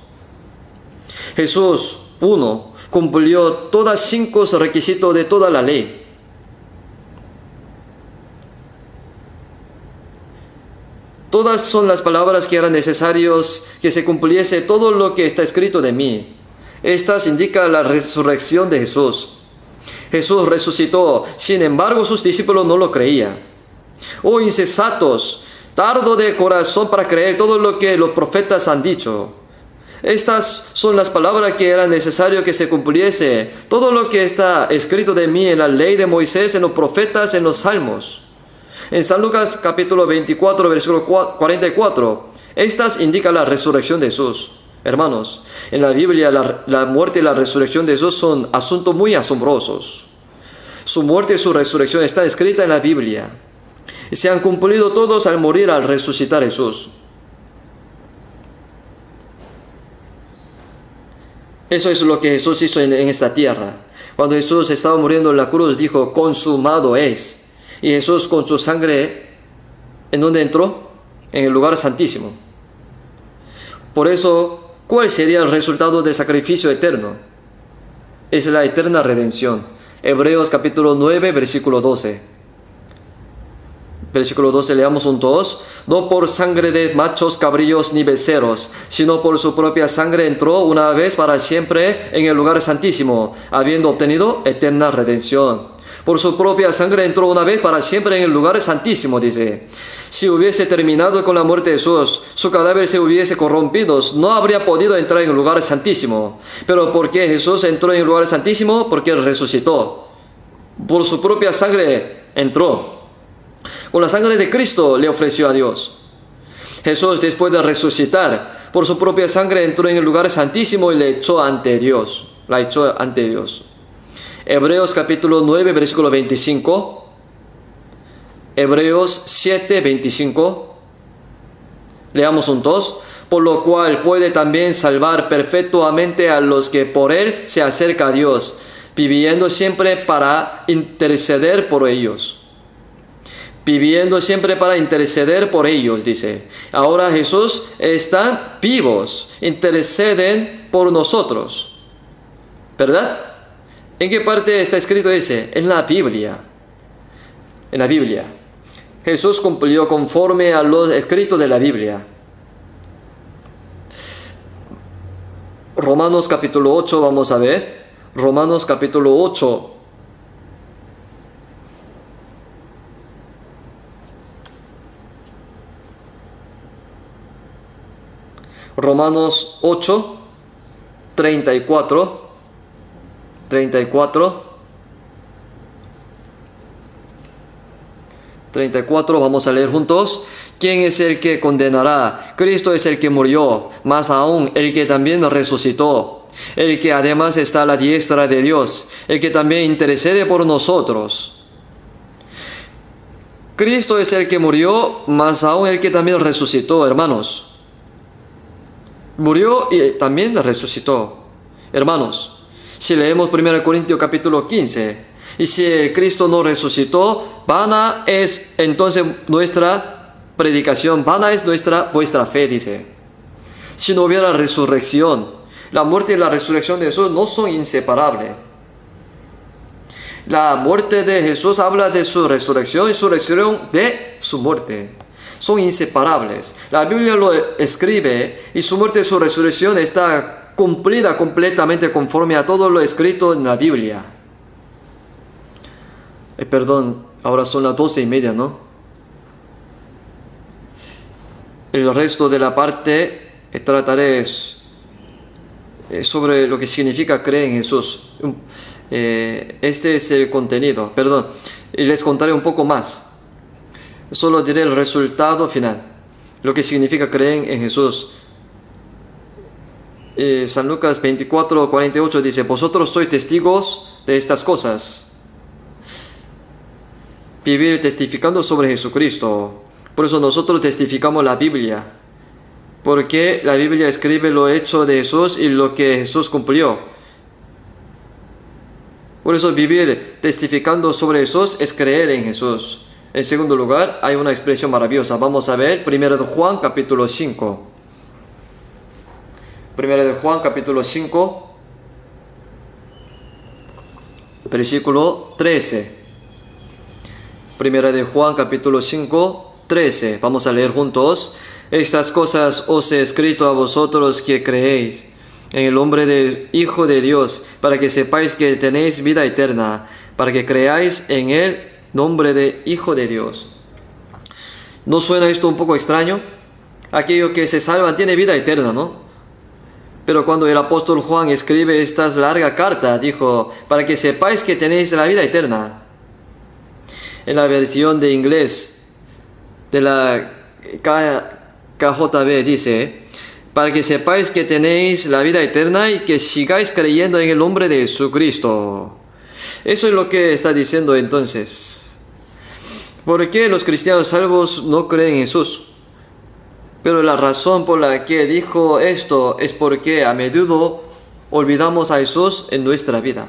Jesús, 1, cumplió todos 5 requisitos de toda la ley. Todas son las palabras que eran necesarias que se cumpliese todo lo que está escrito de mí. Estas indican la resurrección de Jesús. Jesús resucitó, sin embargo sus discípulos no lo creían. Oh insensatos, tardo de corazón para creer todo lo que los profetas han dicho. Estas son las palabras que eran necesario que se cumpliese todo lo que está escrito de mí en la ley de Moisés, en los profetas, en los salmos. En San Lucas capítulo 24, versículo 44, estas indican la resurrección de Jesús. Hermanos, en la Biblia la muerte y la resurrección de Jesús son asuntos muy asombrosos. Su muerte y su resurrección está escrita en la Biblia. Y se han cumplido todos al morir, al resucitar Jesús. Eso es lo que Jesús hizo en esta tierra. Cuando Jesús estaba muriendo en la cruz, dijo, consumado es. Y Jesús con su sangre, ¿en dónde entró? En el lugar santísimo. Por eso, ¿cuál sería el resultado del sacrificio eterno? Es la eterna redención. Hebreos capítulo 9, versículo 12. Versículo 12, leamos juntos. No por sangre de machos, cabrillos ni becerros, sino por su propia sangre entró una vez para siempre en el lugar santísimo, habiendo obtenido eterna redención. Por su propia sangre entró una vez para siempre en el lugar santísimo, dice. Si hubiese terminado con la muerte de Jesús, su cadáver se hubiese corrompido, no habría podido entrar en el lugar santísimo. Pero ¿por qué Jesús entró en el lugar santísimo? Porque Él resucitó. Por su propia sangre entró. Con la sangre de Cristo le ofreció a Dios. Jesús, después de resucitar, por su propia sangre entró en el lugar santísimo y le echó ante Dios. La echó ante Dios. Hebreos capítulo 9, versículo 25. Hebreos 7, 25. Leamos juntos. Por lo cual puede también salvar perfectamente a los que por él se acerca a Dios, viviendo siempre para interceder por ellos. Viviendo siempre para interceder por ellos, dice. Ahora Jesús están vivos, interceden por nosotros. ¿Verdad? ¿En qué parte está escrito ese? En la Biblia. En la Biblia. Jesús cumplió conforme a los escritos de la Biblia. Romanos capítulo 8, vamos a ver. Romanos capítulo 8. Romanos 8, 34. 34, vamos a leer juntos. ¿Quién es el que condenará? Cristo es el que murió, más aún el que también resucitó, el que además está a la diestra de Dios, el que también intercede por nosotros. Cristo es el que murió, más aún el que también resucitó, hermanos. Murió y también resucitó. Hermanos, si leemos 1 Corintios capítulo 15, y si Cristo no resucitó, vana es entonces nuestra predicación, vana es vuestra fe, dice. Si no hubiera resurrección, la muerte y la resurrección de Jesús no son inseparables. La muerte de Jesús habla de su resurrección y su resurrección de su muerte. Son inseparables. La Biblia lo escribe y su muerte y su resurrección está cumplida completamente conforme a todo lo escrito en la Biblia. Perdón, ahora son las 12:30, ¿no? El resto de la parte trataré sobre lo que significa creer en Jesús. Este es el contenido, perdón. Y les contaré un poco más. Solo diré el resultado final, lo que significa creer en Jesús. San Lucas 24, 48 dice: vosotros sois testigos de estas cosas. Vivir testificando sobre Jesucristo. Por eso nosotros testificamos la Biblia, porque la Biblia escribe lo hecho de Jesús y lo que Jesús cumplió. Por eso vivir testificando sobre Jesús es creer en Jesús. En segundo lugar, hay una expresión maravillosa. Vamos a ver 1 de Juan capítulo 5. 1 de Juan capítulo 5, versículo 13. 1 de Juan capítulo 5, 13. Vamos a leer juntos. Estas cosas os he escrito a vosotros que creéis en el nombre del Hijo de Dios, para que sepáis que tenéis vida eterna, para que creáis en el nombre del Hijo de Dios. ¿No suena esto un poco extraño? Aquello que se salva tiene vida eterna, ¿no? Pero cuando el apóstol Juan escribe esta larga carta, dijo, para que sepáis que tenéis la vida eterna. En la versión de inglés de la KJV dice, para que sepáis que tenéis la vida eterna y que sigáis creyendo en el nombre de Jesucristo. Eso es lo que está diciendo entonces. ¿Por qué los cristianos salvos no creen en Jesús? Pero la razón por la que dijo esto es porque a menudo olvidamos a Jesús en nuestra vida.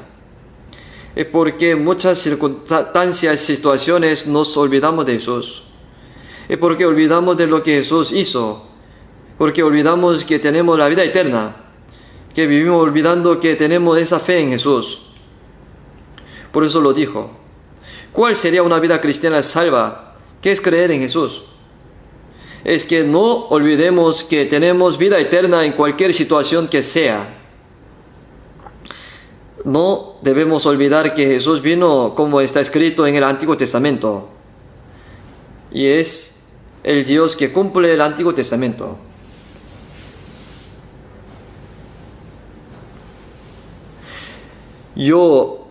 Es porque muchas circunstancias, situaciones nos olvidamos de Jesús. Es porque olvidamos de lo que Jesús hizo. Porque olvidamos que tenemos la vida eterna. Que vivimos olvidando que tenemos esa fe en Jesús. Por eso lo dijo. ¿Cuál sería una vida cristiana salva? ¿Qué es creer en Jesús? Es que no olvidemos que tenemos vida eterna en cualquier situación que sea. No debemos olvidar que Jesús vino como está escrito en el Antiguo Testamento. Y es el Dios que cumple el Antiguo Testamento. Yo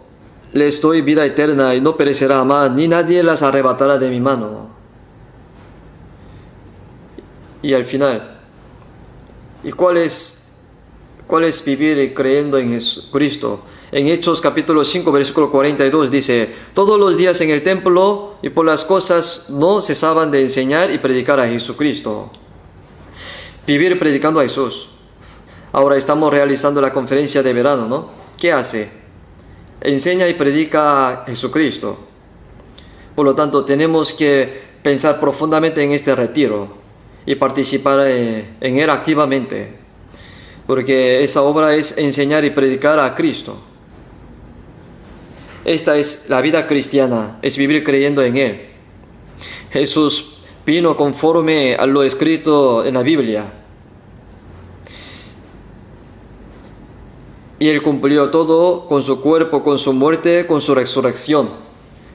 les doy vida eterna y no perecerá jamás, ni nadie las arrebatará de mi mano. Y al final, ¿y cuál es vivir creyendo en Jesucristo? En Hechos capítulo 5, versículo 42 dice, todos los días en el templo y por las cosas no cesaban de enseñar y predicar a Jesucristo. Vivir predicando a Jesús. Ahora estamos realizando la conferencia de verano, ¿no? ¿Qué hace? Enseña y predica a Jesucristo. Por lo tanto, tenemos que pensar profundamente en este retiro y participar en él activamente, porque esa obra es enseñar y predicar a Cristo. Esta es la vida cristiana, es vivir creyendo en Él. Jesús vino conforme a lo escrito en la Biblia. Y Él cumplió todo con su cuerpo, con su muerte, con su resurrección.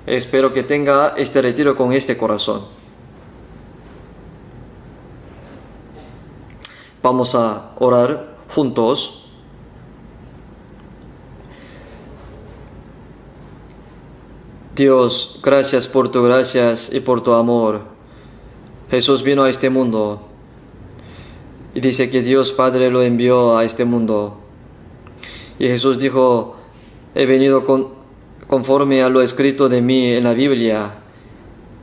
Espero que tenga este retiro con este corazón. Vamos a orar juntos. Dios, gracias por tu gracias y por tu amor. Jesús vino a este mundo y dice que Dios Padre lo envió a este mundo. Y Jesús dijo, he venido conforme a lo escrito de mí en la Biblia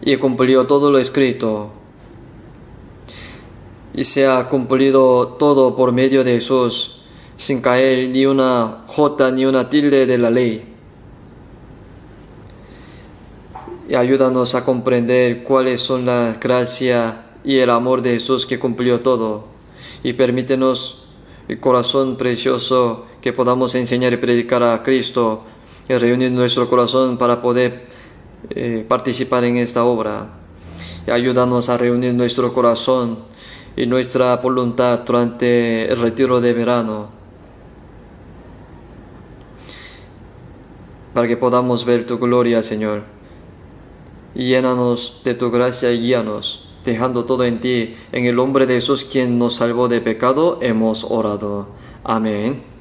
y cumplió todo lo escrito. Y se ha cumplido todo por medio de Jesús, sin caer ni una jota ni una tilde de la ley. Y ayúdanos a comprender cuáles son la gracia y el amor de Jesús que cumplió todo. Y permítenos el corazón precioso que podamos enseñar y predicar a Cristo y reunir nuestro corazón para poder participar en esta obra. Y ayúdanos a reunir nuestro corazón y nuestra voluntad durante el retiro de verano, para que podamos ver tu gloria, Señor. Y llénanos de tu gracia y guíanos, dejando todo en ti. En el nombre de Jesús, quien nos salvó de pecado, hemos orado. Amén.